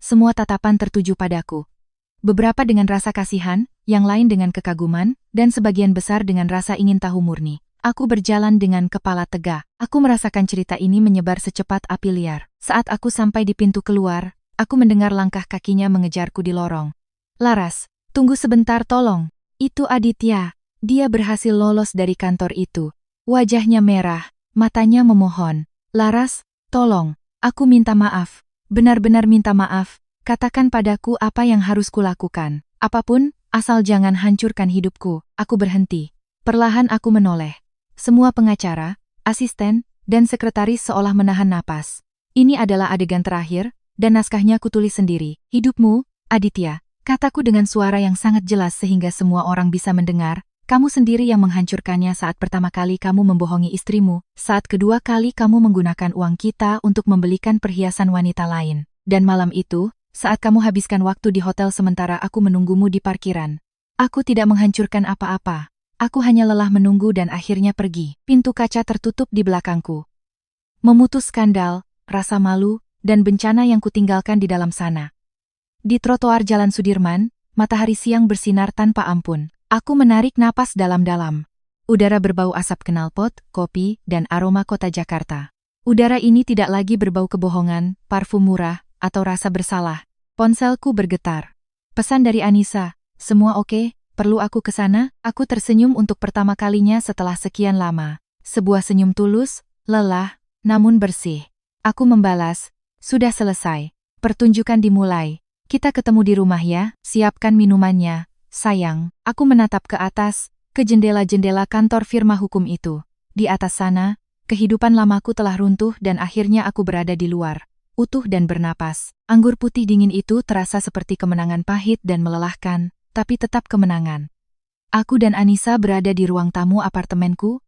Semua tatapan tertuju padaku. Beberapa dengan rasa kasihan, yang lain dengan kekaguman, dan sebagian besar dengan rasa ingin tahu murni. Aku berjalan dengan kepala tegak. Aku merasakan cerita ini menyebar secepat api liar. Saat aku sampai di pintu keluar, aku mendengar langkah kakinya mengejarku di lorong. Laras, tunggu sebentar tolong. Itu Aditya. Dia berhasil lolos dari kantor itu. Wajahnya merah, matanya memohon. Laras, tolong. Aku minta maaf. Benar-benar minta maaf. Katakan padaku apa yang harus kulakukan. Apapun, asal jangan hancurkan hidupku. Aku berhenti. Perlahan aku menoleh. Semua pengacara, asisten, dan sekretaris seolah menahan napas. Ini adalah adegan terakhir, dan naskahnya kutulis sendiri. Hidupmu, Aditya, kataku dengan suara yang sangat jelas sehingga semua orang bisa mendengar. Kamu sendiri yang menghancurkannya saat pertama kali kamu membohongi istrimu, saat kedua kali kamu menggunakan uang kita untuk membelikan perhiasan wanita lain. Dan malam itu, saat kamu habiskan waktu di hotel sementara aku menunggumu di parkiran. Aku tidak menghancurkan apa-apa. Aku hanya lelah menunggu dan akhirnya pergi. Pintu kaca tertutup di belakangku. Memutus skandal, rasa malu, dan bencana yang kutinggalkan di dalam sana. Di trotoar Jalan Sudirman, matahari siang bersinar tanpa ampun. Aku menarik napas dalam-dalam. Udara berbau asap knalpot, kopi, dan aroma kota Jakarta. Udara ini tidak lagi berbau kebohongan, parfum murah, atau rasa bersalah. Ponselku bergetar. Pesan dari Anissa, semua oke? Perlu aku ke sana? Aku tersenyum untuk pertama kalinya setelah sekian lama. Sebuah senyum tulus, lelah, namun bersih. Aku membalas, sudah selesai. Pertunjukan dimulai. Kita ketemu di rumah ya, siapkan minumannya. Sayang, aku menatap ke atas, ke jendela-jendela kantor firma hukum itu. Di atas sana, kehidupan lamaku telah runtuh dan akhirnya aku berada di luar. Utuh dan bernapas. Anggur putih dingin itu terasa seperti kemenangan pahit dan melelahkan. Tapi tetap kemenangan. Aku dan Anissa berada di ruang tamu apartemenku,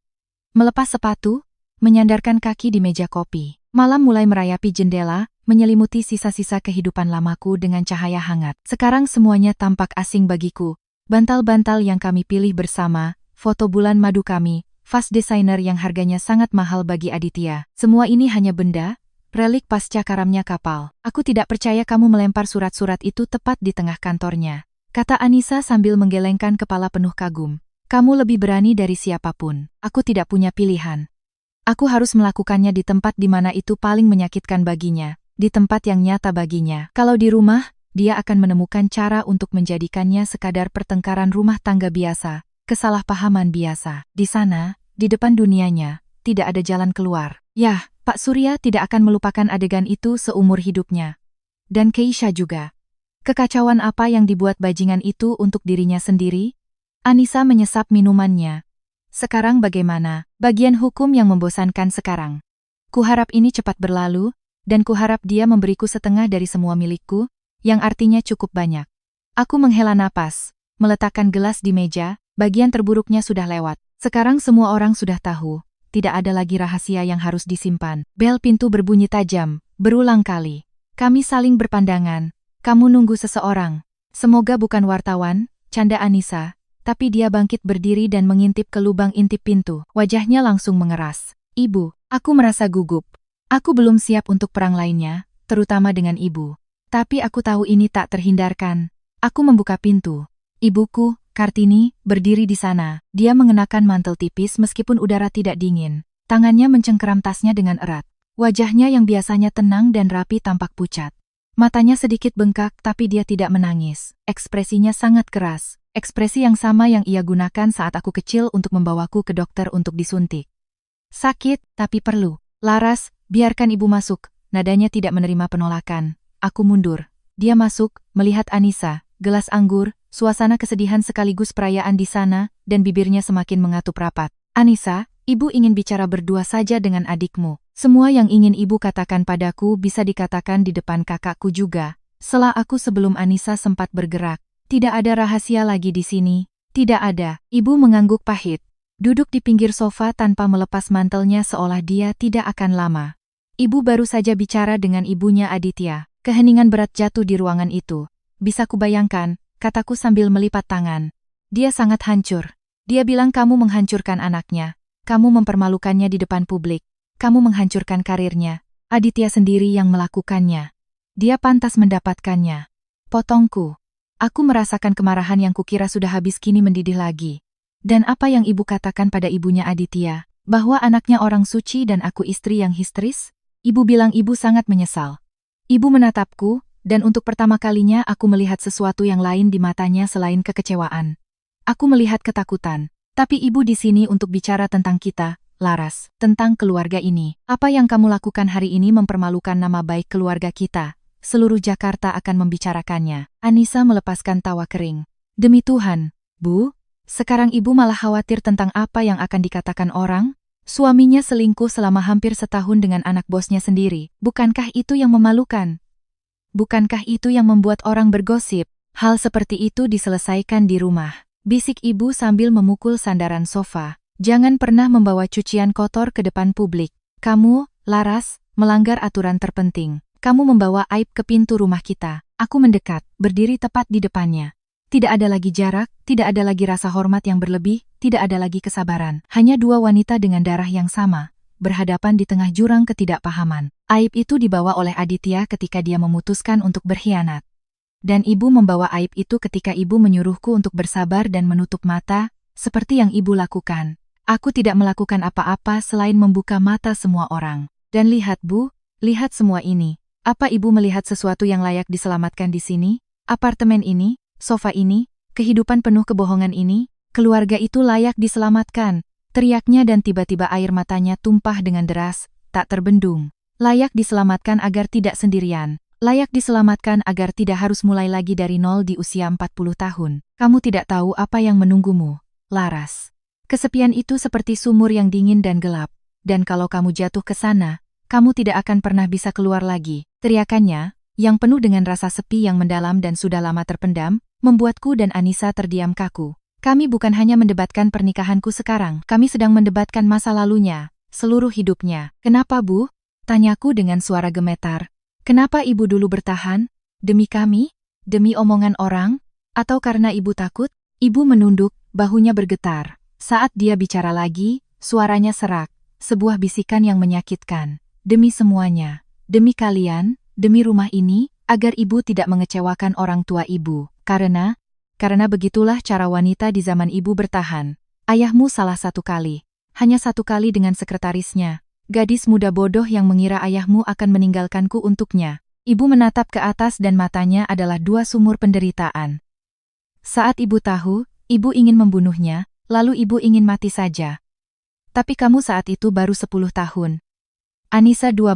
melepas sepatu, menyandarkan kaki di meja kopi. Malam mulai merayapi jendela, menyelimuti sisa-sisa kehidupan lamaku dengan cahaya hangat. Sekarang semuanya tampak asing bagiku. Bantal-bantal yang kami pilih bersama, foto bulan madu kami, vas desainer yang harganya sangat mahal bagi Aditya. Semua ini hanya benda, relik pasca karamnya kapal. Aku tidak percaya kamu melempar surat-surat itu tepat di tengah kantornya. Kata Anissa sambil menggelengkan kepala penuh kagum. Kamu lebih berani dari siapapun. Aku tidak punya pilihan. Aku harus melakukannya di tempat di mana itu paling menyakitkan baginya. Di tempat yang nyata baginya. Kalau di rumah, dia akan menemukan cara untuk menjadikannya sekadar pertengkaran rumah tangga biasa, kesalahpahaman biasa. Di sana, di depan dunianya, tidak ada jalan keluar. Yah, Pak Surya tidak akan melupakan adegan itu seumur hidupnya. Dan Keisha juga. Kekacauan apa yang dibuat bajingan itu untuk dirinya sendiri? Anissa menyesap minumannya. Sekarang bagaimana? Bagian hukum yang membosankan sekarang. Kuharap ini cepat berlalu, dan kuharap dia memberiku setengah dari semua milikku, yang artinya cukup banyak. Aku menghela napas, meletakkan gelas di meja, bagian terburuknya sudah lewat. Sekarang semua orang sudah tahu, tidak ada lagi rahasia yang harus disimpan. Bel pintu berbunyi tajam, berulang kali. Kami saling berpandangan. Kamu nunggu seseorang. Semoga bukan wartawan, canda Anissa, tapi dia bangkit berdiri dan mengintip ke lubang intip pintu. Wajahnya langsung mengeras. Ibu, aku merasa gugup. Aku belum siap untuk perang lainnya, terutama dengan ibu. Tapi aku tahu ini tak terhindarkan. Aku membuka pintu. Ibuku, Kartini, berdiri di sana. Dia mengenakan mantel tipis meskipun udara tidak dingin. Tangannya mencengkeram tasnya dengan erat. Wajahnya yang biasanya tenang dan rapi tampak pucat. Matanya sedikit bengkak tapi dia tidak menangis. Ekspresinya sangat keras. Ekspresi yang sama yang ia gunakan saat aku kecil untuk membawaku ke dokter untuk disuntik. Sakit, tapi perlu. Laras, biarkan ibu masuk. Nadanya tidak menerima penolakan. Aku mundur. Dia masuk, melihat Anissa, gelas anggur, suasana kesedihan sekaligus perayaan di sana, dan bibirnya semakin mengatup rapat. Anissa, ibu ingin bicara berdua saja dengan adikmu. Semua yang ingin ibu katakan padaku bisa dikatakan di depan kakakku juga. Sela aku sebelum Anissa sempat bergerak. Tidak ada rahasia lagi di sini. Tidak ada. Ibu mengangguk pahit. Duduk di pinggir sofa tanpa melepas mantelnya seolah dia tidak akan lama. Ibu baru saja bicara dengan ibunya Aditya. Keheningan berat jatuh di ruangan itu. Bisa kubayangkan, kataku sambil melipat tangan. Dia sangat hancur. Dia bilang kamu menghancurkan anaknya. Kamu mempermalukannya di depan publik. Kamu menghancurkan karirnya. Aditya sendiri yang melakukannya. Dia pantas mendapatkannya. Potongku. Aku merasakan kemarahan yang kukira sudah habis kini mendidih lagi. Dan apa yang ibu katakan pada ibunya Aditya? Bahwa anaknya orang suci dan aku istri yang histeris? Ibu bilang ibu sangat menyesal. Ibu menatapku, dan untuk pertama kalinya aku melihat sesuatu yang lain di matanya selain kekecewaan. Aku melihat ketakutan. Tapi ibu di sini untuk bicara tentang kita, Laras, tentang keluarga ini. Apa yang kamu lakukan hari ini mempermalukan nama baik keluarga kita. Seluruh Jakarta akan membicarakannya. Anissa melepaskan tawa kering. Demi Tuhan, Bu, sekarang ibu malah khawatir tentang apa yang akan dikatakan orang? Suaminya selingkuh selama hampir setahun dengan anak bosnya sendiri. Bukankah itu yang memalukan? Bukankah itu yang membuat orang bergosip? Hal seperti itu diselesaikan di rumah. Bisik ibu sambil memukul sandaran sofa. Jangan pernah membawa cucian kotor ke depan publik. Kamu, Laras, melanggar aturan terpenting. Kamu membawa aib ke pintu rumah kita. Aku mendekat, berdiri tepat di depannya. Tidak ada lagi jarak, tidak ada lagi rasa hormat yang berlebih, tidak ada lagi kesabaran. Hanya dua wanita dengan darah yang sama, berhadapan di tengah jurang ketidakpahaman. Aib itu dibawa oleh Aditya ketika dia memutuskan untuk berkhianat. Dan ibu membawa aib itu ketika ibu menyuruhku untuk bersabar dan menutup mata, seperti yang ibu lakukan. Aku tidak melakukan apa-apa selain membuka mata semua orang. Dan lihat Bu, lihat semua ini. Apa ibu melihat sesuatu yang layak diselamatkan di sini? Apartemen ini? Sofa ini, kehidupan penuh kebohongan ini, keluarga itu layak diselamatkan, teriaknya dan tiba-tiba air matanya tumpah dengan deras, tak terbendung. Layak diselamatkan agar tidak sendirian, layak diselamatkan agar tidak harus mulai lagi dari nol di usia 40 tahun. Kamu tidak tahu apa yang menunggumu, Laras. Kesepian itu seperti sumur yang dingin dan gelap, dan kalau kamu jatuh ke sana, kamu tidak akan pernah bisa keluar lagi. Teriakannya, yang penuh dengan rasa sepi yang mendalam dan sudah lama terpendam, membuatku dan Anissa terdiam kaku. Kami bukan hanya mendebatkan pernikahanku sekarang, kami sedang mendebatkan masa lalunya, seluruh hidupnya. Kenapa Bu? Tanyaku dengan suara gemetar. Kenapa ibu dulu bertahan? Demi kami? Demi omongan orang? Atau karena ibu takut? Ibu menunduk, bahunya bergetar. Saat dia bicara lagi, suaranya serak, sebuah bisikan yang menyakitkan. Demi semuanya, demi kalian, demi rumah ini, agar ibu tidak mengecewakan orang tua ibu. Karena begitulah cara wanita di zaman ibu bertahan. Ayahmu salah satu kali. Hanya satu kali dengan sekretarisnya. Gadis muda bodoh yang mengira ayahmu akan meninggalkanku untuknya. Ibu menatap ke atas dan matanya adalah dua sumur penderitaan. Saat ibu tahu, ibu ingin membunuhnya, lalu ibu ingin mati saja. Tapi kamu saat itu baru 10 tahun. Anissa 12.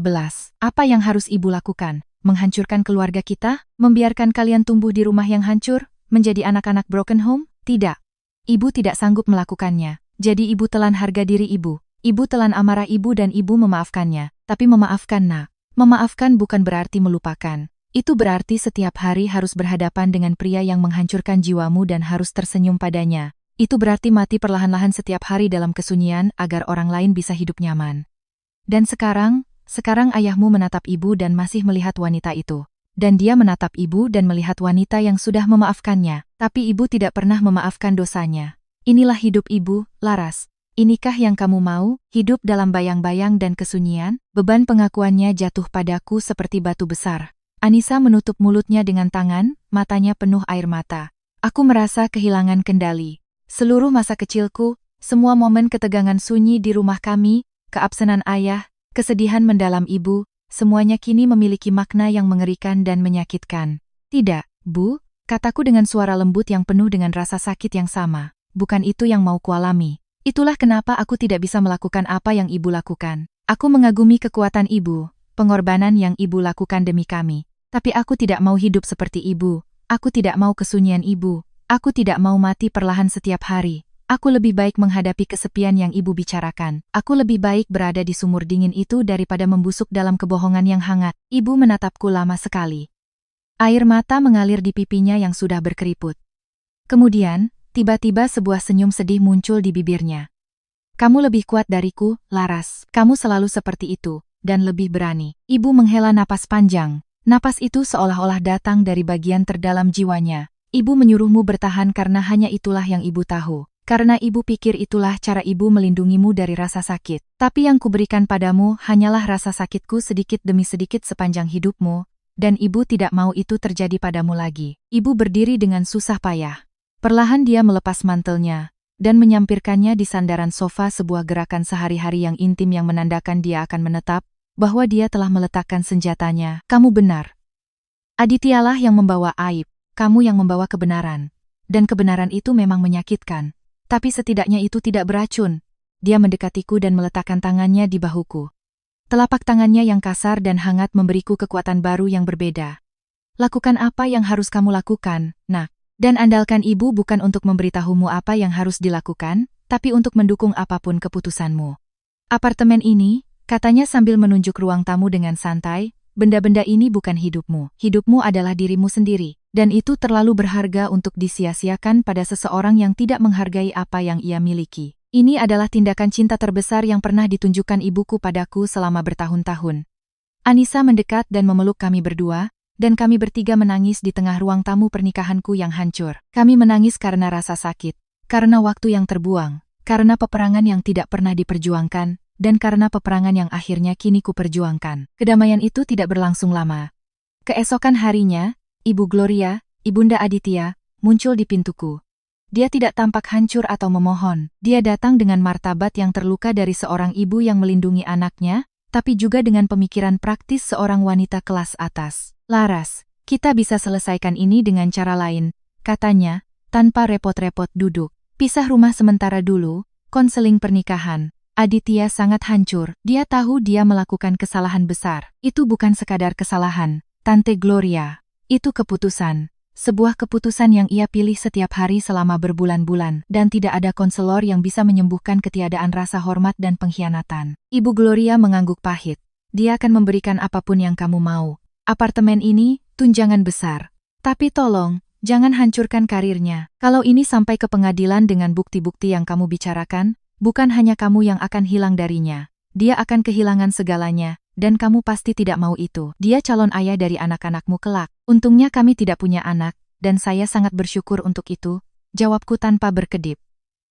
Apa yang harus ibu lakukan? Menghancurkan keluarga kita? Membiarkan kalian tumbuh di rumah yang hancur? Menjadi anak-anak broken home? Tidak. Ibu tidak sanggup melakukannya. Jadi ibu telan harga diri ibu. Ibu telan amarah ibu dan ibu memaafkannya. Tapi memaafkan nak. Memaafkan bukan berarti melupakan. Itu berarti setiap hari harus berhadapan dengan pria yang menghancurkan jiwamu dan harus tersenyum padanya. Itu berarti mati perlahan-lahan setiap hari dalam kesunyian agar orang lain bisa hidup nyaman. Dan sekarang ayahmu menatap ibu dan masih melihat wanita itu. Dan dia menatap ibu dan melihat wanita yang sudah memaafkannya. Tapi ibu tidak pernah memaafkan dosanya. Inilah hidup ibu, Laras. Inikah yang kamu mau, hidup dalam bayang-bayang dan kesunyian? Beban pengakuannya jatuh padaku seperti batu besar. Anissa menutup mulutnya dengan tangan, matanya penuh air mata. Aku merasa kehilangan kendali. Seluruh masa kecilku, semua momen ketegangan sunyi di rumah kami, keabsenan ayah, kesedihan mendalam ibu, semuanya kini memiliki makna yang mengerikan dan menyakitkan. Tidak, Bu, kataku dengan suara lembut yang penuh dengan rasa sakit yang sama. Bukan itu yang mau kualami. Itulah kenapa aku tidak bisa melakukan apa yang ibu lakukan. Aku mengagumi kekuatan ibu, pengorbanan yang ibu lakukan demi kami. Tapi aku tidak mau hidup seperti ibu. Aku tidak mau kesunyian ibu. Aku tidak mau mati perlahan setiap hari. Aku lebih baik menghadapi kesepian yang ibu bicarakan. Aku lebih baik berada di sumur dingin itu daripada membusuk dalam kebohongan yang hangat. Ibu menatapku lama sekali. Air mata mengalir di pipinya yang sudah berkeriput. Kemudian, tiba-tiba sebuah senyum sedih muncul di bibirnya. Kamu lebih kuat dariku, Laras. Kamu selalu seperti itu, dan lebih berani. Ibu menghela napas panjang. Napas itu seolah-olah datang dari bagian terdalam jiwanya. Ibu menyuruhmu bertahan karena hanya itulah yang ibu tahu. Karena ibu pikir itulah cara ibu melindungimu dari rasa sakit. Tapi yang kuberikan padamu hanyalah rasa sakitku sedikit demi sedikit sepanjang hidupmu, dan ibu tidak mau itu terjadi padamu lagi. Ibu berdiri dengan susah payah. Perlahan dia melepas mantelnya, dan menyampirkannya di sandaran sofa, sebuah gerakan sehari-hari yang intim yang menandakan dia akan menetap, bahwa dia telah meletakkan senjatanya. Kamu benar. Adityalah yang membawa aib, kamu yang membawa kebenaran. Dan kebenaran itu memang menyakitkan. Tapi setidaknya itu tidak beracun. Dia mendekatiku dan meletakkan tangannya di bahuku. Telapak tangannya yang kasar dan hangat memberiku kekuatan baru yang berbeda. Lakukan apa yang harus kamu lakukan, nak. Dan andalkan ibu bukan untuk memberitahumu apa yang harus dilakukan, tapi untuk mendukung apapun keputusanmu. Apartemen ini, katanya sambil menunjuk ruang tamu dengan santai, benda-benda ini bukan hidupmu. Hidupmu adalah dirimu sendiri, dan itu terlalu berharga untuk disia-siakan pada seseorang yang tidak menghargai apa yang ia miliki. Ini adalah tindakan cinta terbesar yang pernah ditunjukkan ibuku padaku selama bertahun-tahun. Anissa mendekat dan memeluk kami berdua, dan kami bertiga menangis di tengah ruang tamu pernikahanku yang hancur. Kami menangis karena rasa sakit, karena waktu yang terbuang, karena peperangan yang tidak pernah diperjuangkan, dan karena peperangan yang akhirnya kini kuperjuangkan. Kedamaian itu tidak berlangsung lama. Keesokan harinya, Ibu Gloria, Ibunda Aditya, muncul di pintuku. Dia tidak tampak hancur atau memohon. Dia datang dengan martabat yang terluka dari seorang ibu yang melindungi anaknya, tapi juga dengan pemikiran praktis seorang wanita kelas atas. Laras, kita bisa selesaikan ini dengan cara lain, katanya, tanpa repot-repot duduk. Pisah rumah sementara dulu, konseling pernikahan. Aditya sangat hancur. Dia tahu dia melakukan kesalahan besar. Itu bukan sekadar kesalahan, Tante Gloria. Itu keputusan. Sebuah keputusan yang ia pilih setiap hari selama berbulan-bulan, dan tidak ada konselor yang bisa menyembuhkan ketiadaan rasa hormat dan pengkhianatan. Ibu Gloria mengangguk pahit. Dia akan memberikan apapun yang kamu mau. Apartemen ini, tunjangan besar. Tapi tolong, jangan hancurkan karirnya. Kalau ini sampai ke pengadilan dengan bukti-bukti yang kamu bicarakan, bukan hanya kamu yang akan hilang darinya. Dia akan kehilangan segalanya. Dan kamu pasti tidak mau itu. Dia calon ayah dari anak-anakmu kelak. Untungnya kami tidak punya anak, dan saya sangat bersyukur untuk itu, jawabku tanpa berkedip.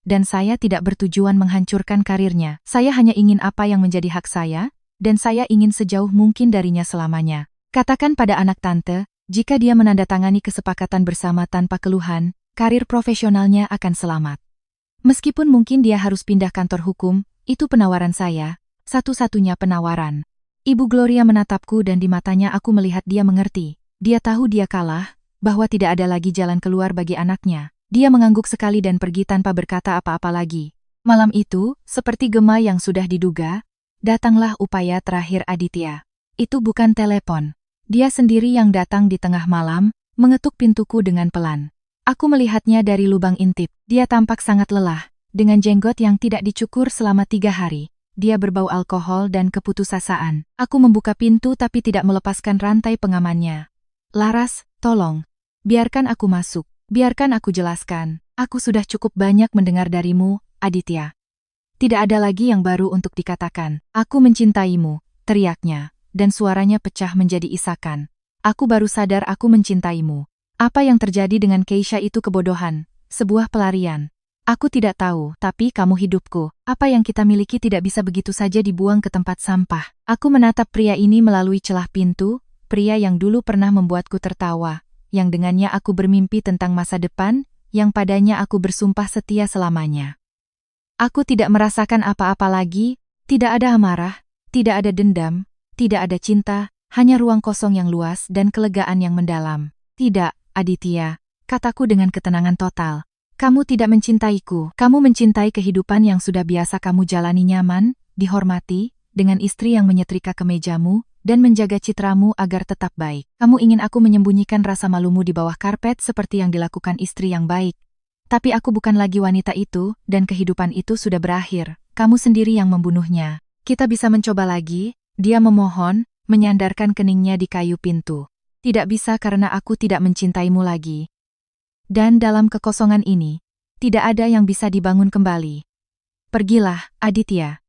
Dan saya tidak bertujuan menghancurkan karirnya. Saya hanya ingin apa yang menjadi hak saya, dan saya ingin sejauh mungkin darinya selamanya. Katakan pada anak tante, jika dia menandatangani kesepakatan bersama tanpa keluhan, karir profesionalnya akan selamat. Meskipun mungkin dia harus pindah kantor hukum, itu penawaran saya, satu-satunya penawaran. Ibu Gloria menatapku dan di matanya aku melihat dia mengerti. Dia tahu dia kalah, bahwa tidak ada lagi jalan keluar bagi anaknya. Dia mengangguk sekali dan pergi tanpa berkata apa-apa lagi. Malam itu, seperti gema yang sudah diduga, datanglah upaya terakhir Aditya. Itu bukan telepon. Dia sendiri yang datang di tengah malam, mengetuk pintuku dengan pelan. Aku melihatnya dari lubang intip. Dia tampak sangat lelah, dengan jenggot yang tidak dicukur selama 3 hari. Dia berbau alkohol dan keputusasaan. Aku membuka pintu tapi tidak melepaskan rantai pengamannya. Laras, tolong. Biarkan aku masuk. Biarkan aku jelaskan. Aku sudah cukup banyak mendengar darimu, Aditya. Tidak ada lagi yang baru untuk dikatakan. Aku mencintaimu, teriaknya, dan suaranya pecah menjadi isakan. Aku baru sadar aku mencintaimu. Apa yang terjadi dengan Keisha itu kebodohan, sebuah pelarian. Aku tidak tahu, tapi kamu hidupku. Apa yang kita miliki tidak bisa begitu saja dibuang ke tempat sampah. Aku menatap pria ini melalui celah pintu, pria yang dulu pernah membuatku tertawa, yang dengannya aku bermimpi tentang masa depan, yang padanya aku bersumpah setia selamanya. Aku tidak merasakan apa-apa lagi, tidak ada amarah, tidak ada dendam, tidak ada cinta, hanya ruang kosong yang luas dan kelegaan yang mendalam. Tidak, Aditya, kataku dengan ketenangan total. Kamu tidak mencintaiku. Kamu mencintai kehidupan yang sudah biasa kamu jalani nyaman, dihormati, dengan istri yang menyetrika kemejamu, dan menjaga citramu agar tetap baik. Kamu ingin aku menyembunyikan rasa malumu di bawah karpet seperti yang dilakukan istri yang baik. Tapi aku bukan lagi wanita itu, dan kehidupan itu sudah berakhir. Kamu sendiri yang membunuhnya. Kita bisa mencoba lagi, dia memohon, menyandarkan keningnya di kayu pintu. Tidak bisa karena aku tidak mencintaimu lagi. Dan dalam kekosongan ini, tidak ada yang bisa dibangun kembali. Pergilah, Aditya.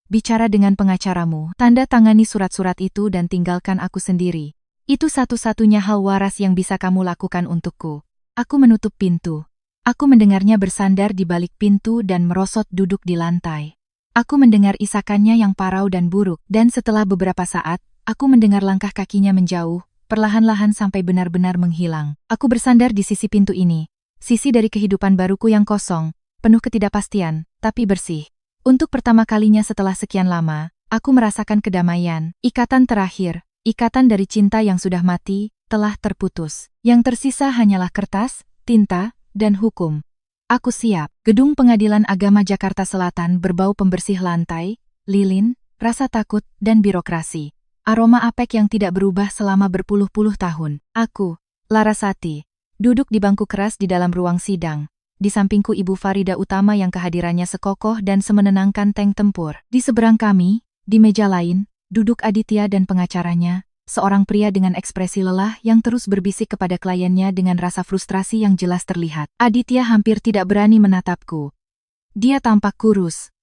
Bicara dengan pengacaramu, tanda tangani surat-surat itu dan tinggalkan aku sendiri. Itu satu-satunya hal waras yang bisa kamu lakukan untukku. Aku menutup pintu. Aku mendengarnya bersandar di balik pintu dan merosot duduk di lantai. Aku mendengar isakannya yang parau dan buruk, dan setelah beberapa saat, aku mendengar langkah kakinya menjauh, perlahan-lahan sampai benar-benar menghilang. Aku bersandar di sisi pintu ini, sisi dari kehidupan baruku yang kosong, penuh ketidakpastian, tapi bersih. Untuk pertama kalinya setelah sekian lama, aku merasakan kedamaian. Ikatan terakhir, ikatan dari cinta yang sudah mati, telah terputus. Yang tersisa hanyalah kertas, tinta, dan hukum. Aku siap. Gedung Pengadilan Agama Jakarta Selatan berbau pembersih lantai, lilin, rasa takut, dan birokrasi. Aroma apek yang tidak berubah selama berpuluh-puluh tahun. Aku, Larasati, duduk di bangku keras di dalam ruang sidang. Di sampingku Ibu Farida Utama yang kehadirannya sekokoh dan semenenangkan tank tempur. Di seberang kami, di meja lain, duduk Aditya dan pengacaranya, seorang pria dengan ekspresi lelah yang terus berbisik kepada kliennya dengan rasa frustrasi yang jelas terlihat. Aditya hampir tidak berani menatapku. Dia tampak kurus,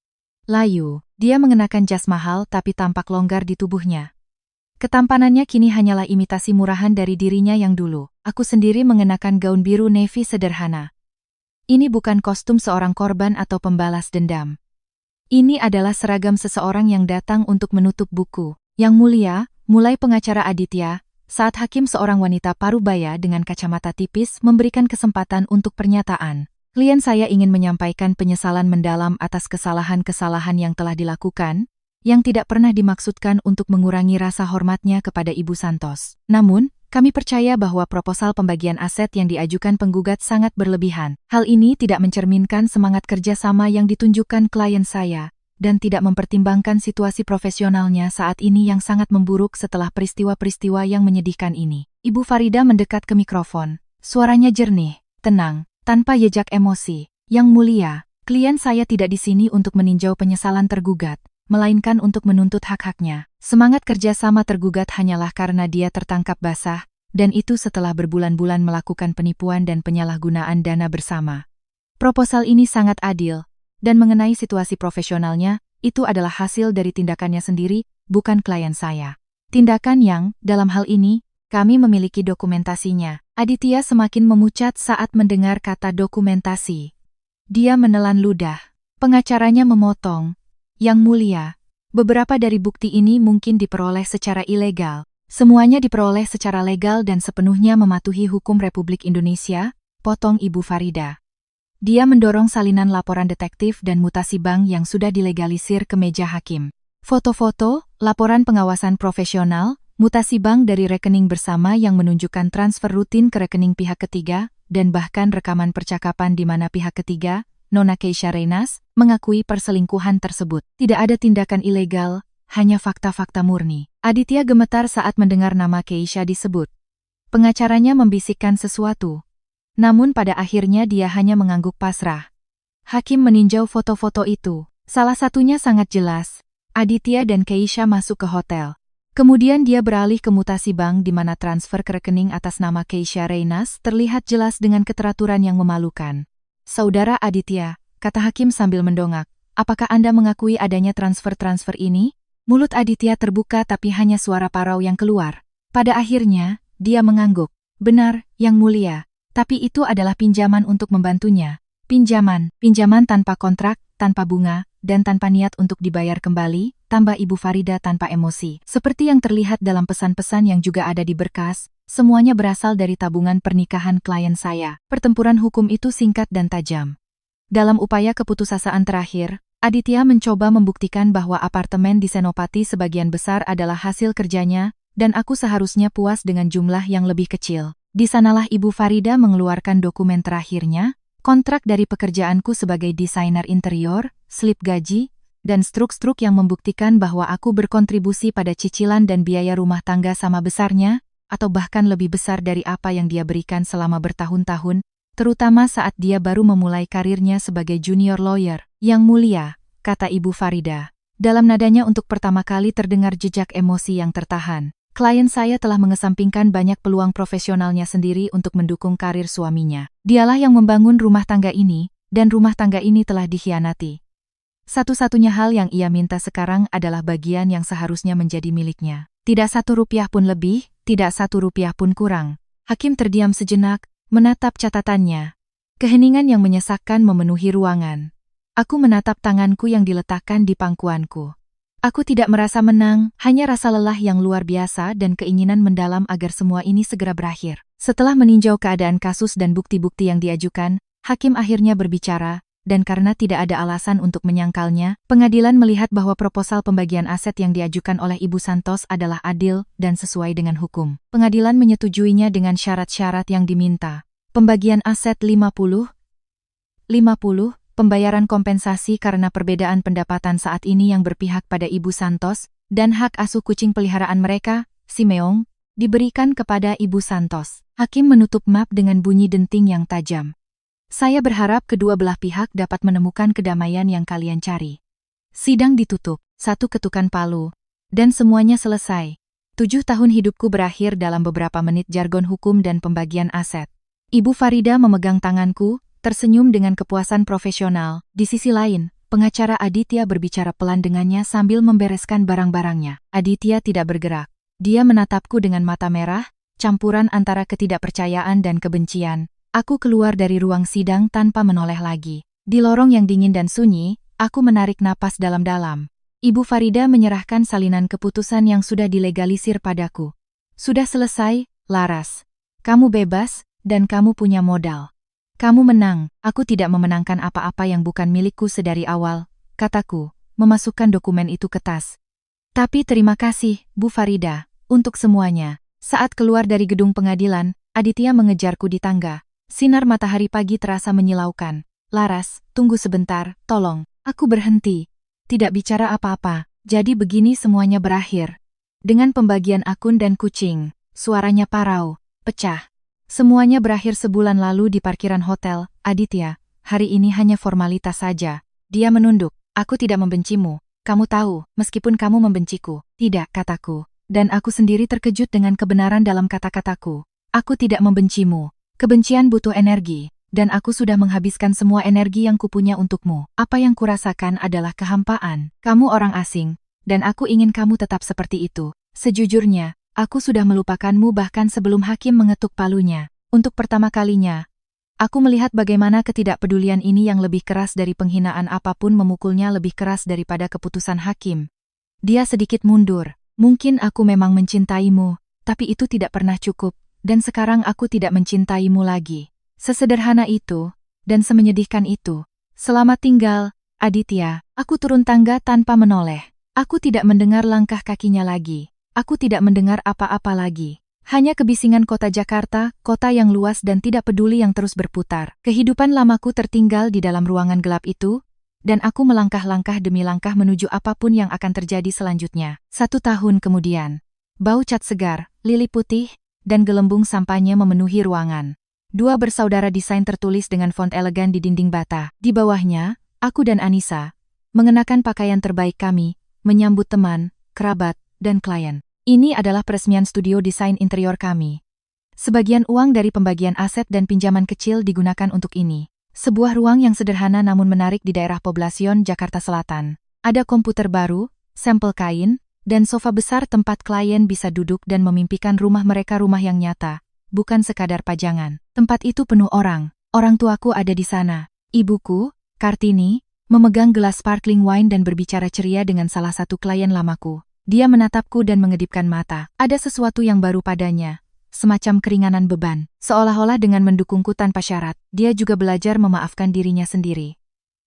layu. Dia mengenakan jas mahal tapi tampak longgar di tubuhnya. Ketampanannya kini hanyalah imitasi murahan dari dirinya yang dulu. Aku sendiri mengenakan gaun biru navy sederhana. Ini bukan kostum seorang korban atau pembalas dendam. Ini adalah seragam seseorang yang datang untuk menutup buku. Yang mulia, mulai pengacara Aditya, saat hakim seorang wanita parubaya dengan kacamata tipis memberikan kesempatan untuk pernyataan. Klien saya ingin menyampaikan penyesalan mendalam atas kesalahan-kesalahan yang telah dilakukan, yang tidak pernah dimaksudkan untuk mengurangi rasa hormatnya kepada Ibu Santos. Namun, kami percaya bahwa proposal pembagian aset yang diajukan penggugat sangat berlebihan. Hal ini tidak mencerminkan semangat kerjasama yang ditunjukkan klien saya, dan tidak mempertimbangkan situasi profesionalnya saat ini yang sangat memburuk setelah peristiwa-peristiwa yang menyedihkan ini. Ibu Farida mendekat ke mikrofon. Suaranya jernih, tenang, tanpa jejak emosi. Yang mulia, klien saya tidak di sini untuk meninjau penyesalan tergugat, melainkan untuk menuntut hak-haknya. Semangat kerjasama tergugat hanyalah karena dia tertangkap basah, dan itu setelah berbulan-bulan melakukan penipuan dan penyalahgunaan dana bersama. Proposal ini sangat adil, dan mengenai situasi profesionalnya, itu adalah hasil dari tindakannya sendiri, bukan klien saya. Tindakan yang, dalam hal ini, kami memiliki dokumentasinya. Aditya semakin memucat saat mendengar kata dokumentasi. Dia menelan ludah. Pengacaranya memotong. Yang mulia, beberapa dari bukti ini mungkin diperoleh secara ilegal. Semuanya diperoleh secara legal dan sepenuhnya mematuhi hukum Republik Indonesia, potong Ibu Farida. Dia mendorong salinan laporan detektif dan mutasi bank yang sudah dilegalisir ke meja hakim. Foto-foto, laporan pengawasan profesional, mutasi bank dari rekening bersama yang menunjukkan transfer rutin ke rekening pihak ketiga, dan bahkan rekaman percakapan di mana pihak ketiga, Nona Keisha Reynas, mengakui perselingkuhan tersebut. Tidak ada tindakan ilegal, hanya fakta-fakta murni. Aditya gemetar saat mendengar nama Keisha disebut. Pengacaranya membisikkan sesuatu. Namun pada akhirnya dia hanya mengangguk pasrah. Hakim meninjau foto-foto itu. Salah satunya sangat jelas. Aditya dan Keisha masuk ke hotel. Kemudian dia beralih ke mutasi bank di mana transfer ke rekening atas nama Keisha Reynas terlihat jelas dengan keteraturan yang memalukan. Saudara Aditya, kata hakim sambil mendongak, apakah Anda mengakui adanya transfer-transfer ini? Mulut Aditya terbuka tapi hanya suara parau yang keluar. Pada akhirnya, dia mengangguk. Benar, Yang Mulia, tapi itu adalah pinjaman untuk membantunya. Pinjaman tanpa kontrak, tanpa bunga, dan tanpa niat untuk dibayar kembali, tambah Ibu Farida tanpa emosi. Seperti yang terlihat dalam pesan-pesan yang juga ada di berkas, semuanya berasal dari tabungan pernikahan klien saya. Pertempuran hukum itu singkat dan tajam. Dalam upaya keputusasaan terakhir, Aditya mencoba membuktikan bahwa apartemen di Senopati sebagian besar adalah hasil kerjanya, dan aku seharusnya puas dengan jumlah yang lebih kecil. Di sanalah Ibu Farida mengeluarkan dokumen terakhirnya, kontrak dari pekerjaanku sebagai desainer interior, slip gaji, dan struk-struk yang membuktikan bahwa aku berkontribusi pada cicilan dan biaya rumah tangga sama besarnya, atau bahkan lebih besar dari apa yang dia berikan selama bertahun-tahun, terutama saat dia baru memulai karirnya sebagai junior lawyer. Yang Mulia, kata Ibu Farida. Dalam nadanya untuk pertama kali terdengar jejak emosi yang tertahan. Klien saya telah mengesampingkan banyak peluang profesionalnya sendiri untuk mendukung karir suaminya. Dialah yang membangun rumah tangga ini, dan rumah tangga ini telah dikhianati. Satu-satunya hal yang ia minta sekarang adalah bagian yang seharusnya menjadi miliknya. Tidak 1 rupiah pun lebih, tidak 1 rupiah pun kurang. Hakim terdiam sejenak, menatap catatannya. Keheningan yang menyesakkan memenuhi ruangan. Aku menatap tanganku yang diletakkan di pangkuanku. Aku tidak merasa menang, hanya rasa lelah yang luar biasa dan keinginan mendalam agar semua ini segera berakhir. Setelah meninjau keadaan kasus dan bukti-bukti yang diajukan, hakim akhirnya berbicara, dan karena tidak ada alasan untuk menyangkalnya, pengadilan melihat bahwa proposal pembagian aset yang diajukan oleh Ibu Santos adalah adil dan sesuai dengan hukum. Pengadilan menyetujuinya dengan syarat-syarat yang diminta. Pembagian aset 50-50, pembayaran kompensasi karena perbedaan pendapatan saat ini yang berpihak pada Ibu Santos, dan hak asuh kucing peliharaan mereka, si Meong, diberikan kepada Ibu Santos. Hakim menutup map dengan bunyi denting yang tajam. Saya berharap kedua belah pihak dapat menemukan kedamaian yang kalian cari. Sidang ditutup, satu ketukan palu, dan semuanya selesai. 7 tahun hidupku berakhir dalam beberapa menit jargon hukum dan pembagian aset. Ibu Farida memegang tanganku, tersenyum dengan kepuasan profesional. Di sisi lain, pengacara Aditya berbicara pelan dengannya sambil membereskan barang-barangnya. Aditya tidak bergerak. Dia menatapku dengan mata merah, campuran antara ketidakpercayaan dan kebencian. Aku keluar dari ruang sidang tanpa menoleh lagi. Di lorong yang dingin dan sunyi, aku menarik napas dalam-dalam. Ibu Farida menyerahkan salinan keputusan yang sudah dilegalisir padaku. Sudah selesai, Laras. Kamu bebas, dan kamu punya modal. Kamu menang, aku tidak memenangkan apa-apa yang bukan milikku sedari awal, kataku, memasukkan dokumen itu ke tas. Tapi terima kasih, Bu Farida, untuk semuanya. Saat keluar dari gedung pengadilan, Aditya mengejarku di tangga. Sinar matahari pagi terasa menyilaukan. Laras, tunggu sebentar, tolong. Aku berhenti. Tidak bicara apa-apa, jadi begini semuanya berakhir. Dengan pembagian akun dan kucing, suaranya parau, pecah. Semuanya berakhir sebulan lalu di parkiran hotel. Aditya, hari ini hanya formalitas saja. Dia menunduk. Aku tidak membencimu. Kamu tahu, meskipun kamu membenciku. Tidak, kataku. Dan aku sendiri terkejut dengan kebenaran dalam kata-kataku. Aku tidak membencimu. Kebencian butuh energi, dan aku sudah menghabiskan semua energi yang kupunya untukmu. Apa yang kurasakan adalah kehampaan. Kamu orang asing, dan aku ingin kamu tetap seperti itu. Sejujurnya, aku sudah melupakanmu bahkan sebelum hakim mengetuk palunya. Untuk pertama kalinya, aku melihat bagaimana ketidakpedulian ini yang lebih keras dari penghinaan apapun memukulnya lebih keras daripada keputusan hakim. Dia sedikit mundur. Mungkin aku memang mencintaimu, tapi itu tidak pernah cukup. Dan sekarang aku tidak mencintaimu lagi. Sesederhana itu, dan semenyedihkan itu. Selamat tinggal, Aditya. Aku turun tangga tanpa menoleh. Aku tidak mendengar langkah kakinya lagi. Aku tidak mendengar apa-apa lagi. Hanya kebisingan kota Jakarta, kota yang luas dan tidak peduli yang terus berputar. Kehidupan lamaku tertinggal di dalam ruangan gelap itu, dan aku melangkah-langkah demi langkah menuju apapun yang akan terjadi selanjutnya. 1 tahun kemudian, bau cat segar, lili putih, dan gelembung sampahnya memenuhi ruangan. 2 bersaudara desain tertulis dengan font elegan di dinding bata. Di bawahnya, aku dan Anissa, mengenakan pakaian terbaik kami, menyambut teman, kerabat, dan klien. Ini adalah peresmian studio desain interior kami. Sebagian uang dari pembagian aset dan pinjaman kecil digunakan untuk ini. Sebuah ruang yang sederhana namun menarik di daerah Poblacion, Jakarta Selatan. Ada komputer baru, sampel kain, dan sofa besar tempat klien bisa duduk dan memimpikan rumah mereka, rumah yang nyata, bukan sekadar pajangan. Tempat itu penuh orang tuaku ada di sana. Ibuku, Kartini, memegang gelas sparkling wine dan berbicara ceria dengan salah satu klien lamaku. Dia menatapku dan mengedipkan mata. Ada sesuatu yang baru padanya, semacam keringanan beban. Seolah-olah dengan mendukungku tanpa syarat, dia juga belajar memaafkan dirinya sendiri.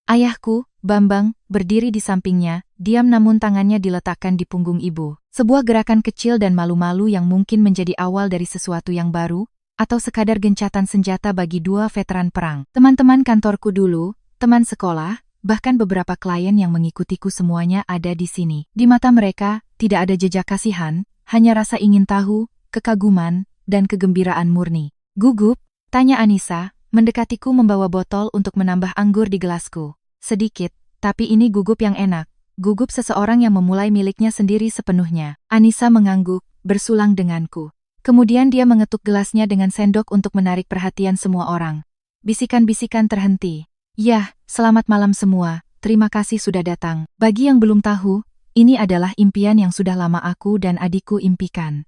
Ayahku, Bambang, berdiri di sampingnya, diam namun tangannya diletakkan di punggung ibu. Sebuah gerakan kecil dan malu-malu yang mungkin menjadi awal dari sesuatu yang baru, atau sekadar gencatan senjata bagi 2 veteran perang. Teman-teman kantorku dulu, teman sekolah, bahkan beberapa klien yang mengikutiku semuanya ada di sini. Di mata mereka, tidak ada jejak kasihan, hanya rasa ingin tahu, kekaguman, dan kegembiraan murni. Gugup, tanya Anissa, mendekatiku membawa botol untuk menambah anggur di gelasku. Sedikit, tapi ini gugup yang enak. Gugup seseorang yang memulai miliknya sendiri sepenuhnya. Anissa mengangguk, bersulang denganku. Kemudian dia mengetuk gelasnya dengan sendok untuk menarik perhatian semua orang. Bisikan-bisikan terhenti. Yah, selamat malam semua, terima kasih sudah datang. Bagi yang belum tahu, ini adalah impian yang sudah lama aku dan adikku impikan.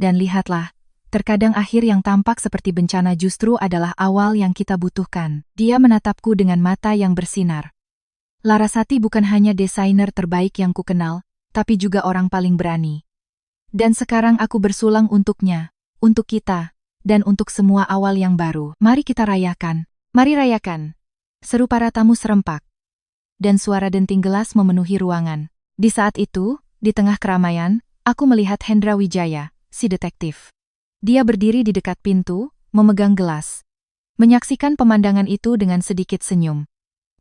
Dan lihatlah, terkadang akhir yang tampak seperti bencana justru adalah awal yang kita butuhkan. Dia menatapku dengan mata yang bersinar. Larasati bukan hanya desainer terbaik yang kukenal, tapi juga orang paling berani. Dan sekarang aku bersulang untuknya, untuk kita, dan untuk semua awal yang baru. Mari kita rayakan. Mari rayakan. Seru para tamu serempak. Dan suara denting gelas memenuhi ruangan. Di saat itu, di tengah keramaian, aku melihat Hendra Wijaya, si detektif. Dia berdiri di dekat pintu, memegang gelas. Menyaksikan pemandangan itu dengan sedikit senyum.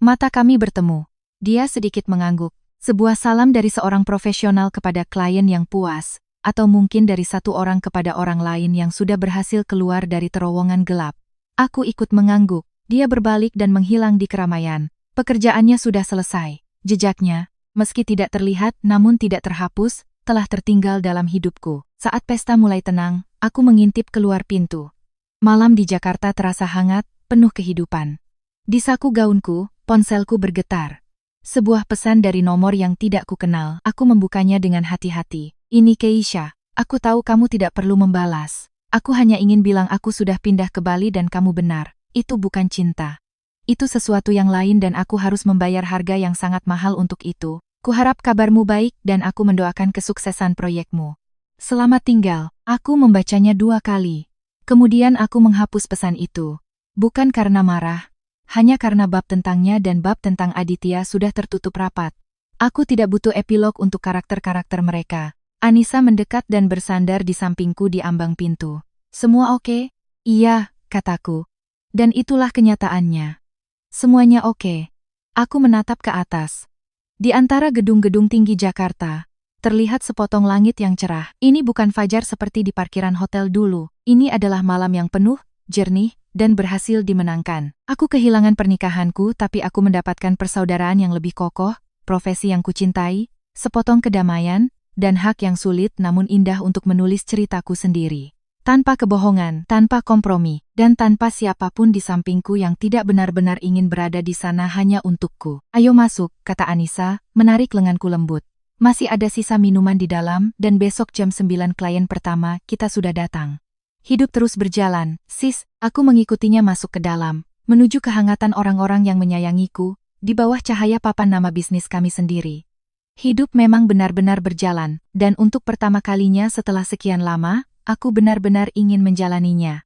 Mata kami bertemu. Dia sedikit mengangguk. Sebuah salam dari seorang profesional kepada klien yang puas, atau mungkin dari satu orang kepada orang lain yang sudah berhasil keluar dari terowongan gelap. Aku ikut mengangguk. Dia berbalik dan menghilang di keramaian. Pekerjaannya sudah selesai. Jejaknya, meski tidak terlihat namun tidak terhapus, telah tertinggal dalam hidupku. Saat pesta mulai tenang, aku mengintip keluar pintu. Malam di Jakarta terasa hangat, penuh kehidupan. Di saku gaunku, ponselku bergetar. Sebuah pesan dari nomor yang tidak kukenal. Aku membukanya dengan hati-hati. Ini Keisha. Aku tahu kamu tidak perlu membalas. Aku hanya ingin bilang aku sudah pindah ke Bali dan kamu benar. Itu bukan cinta. Itu sesuatu yang lain dan aku harus membayar harga yang sangat mahal untuk itu. Kuharap kabarmu baik dan aku mendoakan kesuksesan proyekmu. Selamat tinggal. Aku membacanya 2 kali. Kemudian aku menghapus pesan itu. Bukan karena marah. Hanya karena bab tentangnya dan bab tentang Aditya sudah tertutup rapat. Aku tidak butuh epilog untuk karakter-karakter mereka. Anissa mendekat dan bersandar di sampingku di ambang pintu. Semua oke? Iya, kataku. Dan itulah kenyataannya. Semuanya oke. Aku menatap ke atas. Di antara gedung-gedung tinggi Jakarta, terlihat sepotong langit yang cerah. Ini bukan fajar seperti di parkiran hotel dulu. Ini adalah malam yang penuh, jernih, dan berhasil dimenangkan. Aku kehilangan pernikahanku tapi aku mendapatkan persaudaraan yang lebih kokoh, profesi yang kucintai, sepotong kedamaian, dan hak yang sulit namun indah untuk menulis ceritaku sendiri. Tanpa kebohongan, tanpa kompromi, dan tanpa siapapun di sampingku yang tidak benar-benar ingin berada di sana hanya untukku. Ayo masuk, kata Anissa, menarik lenganku lembut. Masih ada sisa minuman di dalam dan besok jam 9 klien pertama kita sudah datang. Hidup terus berjalan, sis, aku mengikutinya masuk ke dalam, menuju kehangatan orang-orang yang menyayangiku, di bawah cahaya papan nama bisnis kami sendiri. Hidup memang benar-benar berjalan, dan untuk pertama kalinya setelah sekian lama, aku benar-benar ingin menjalaninya.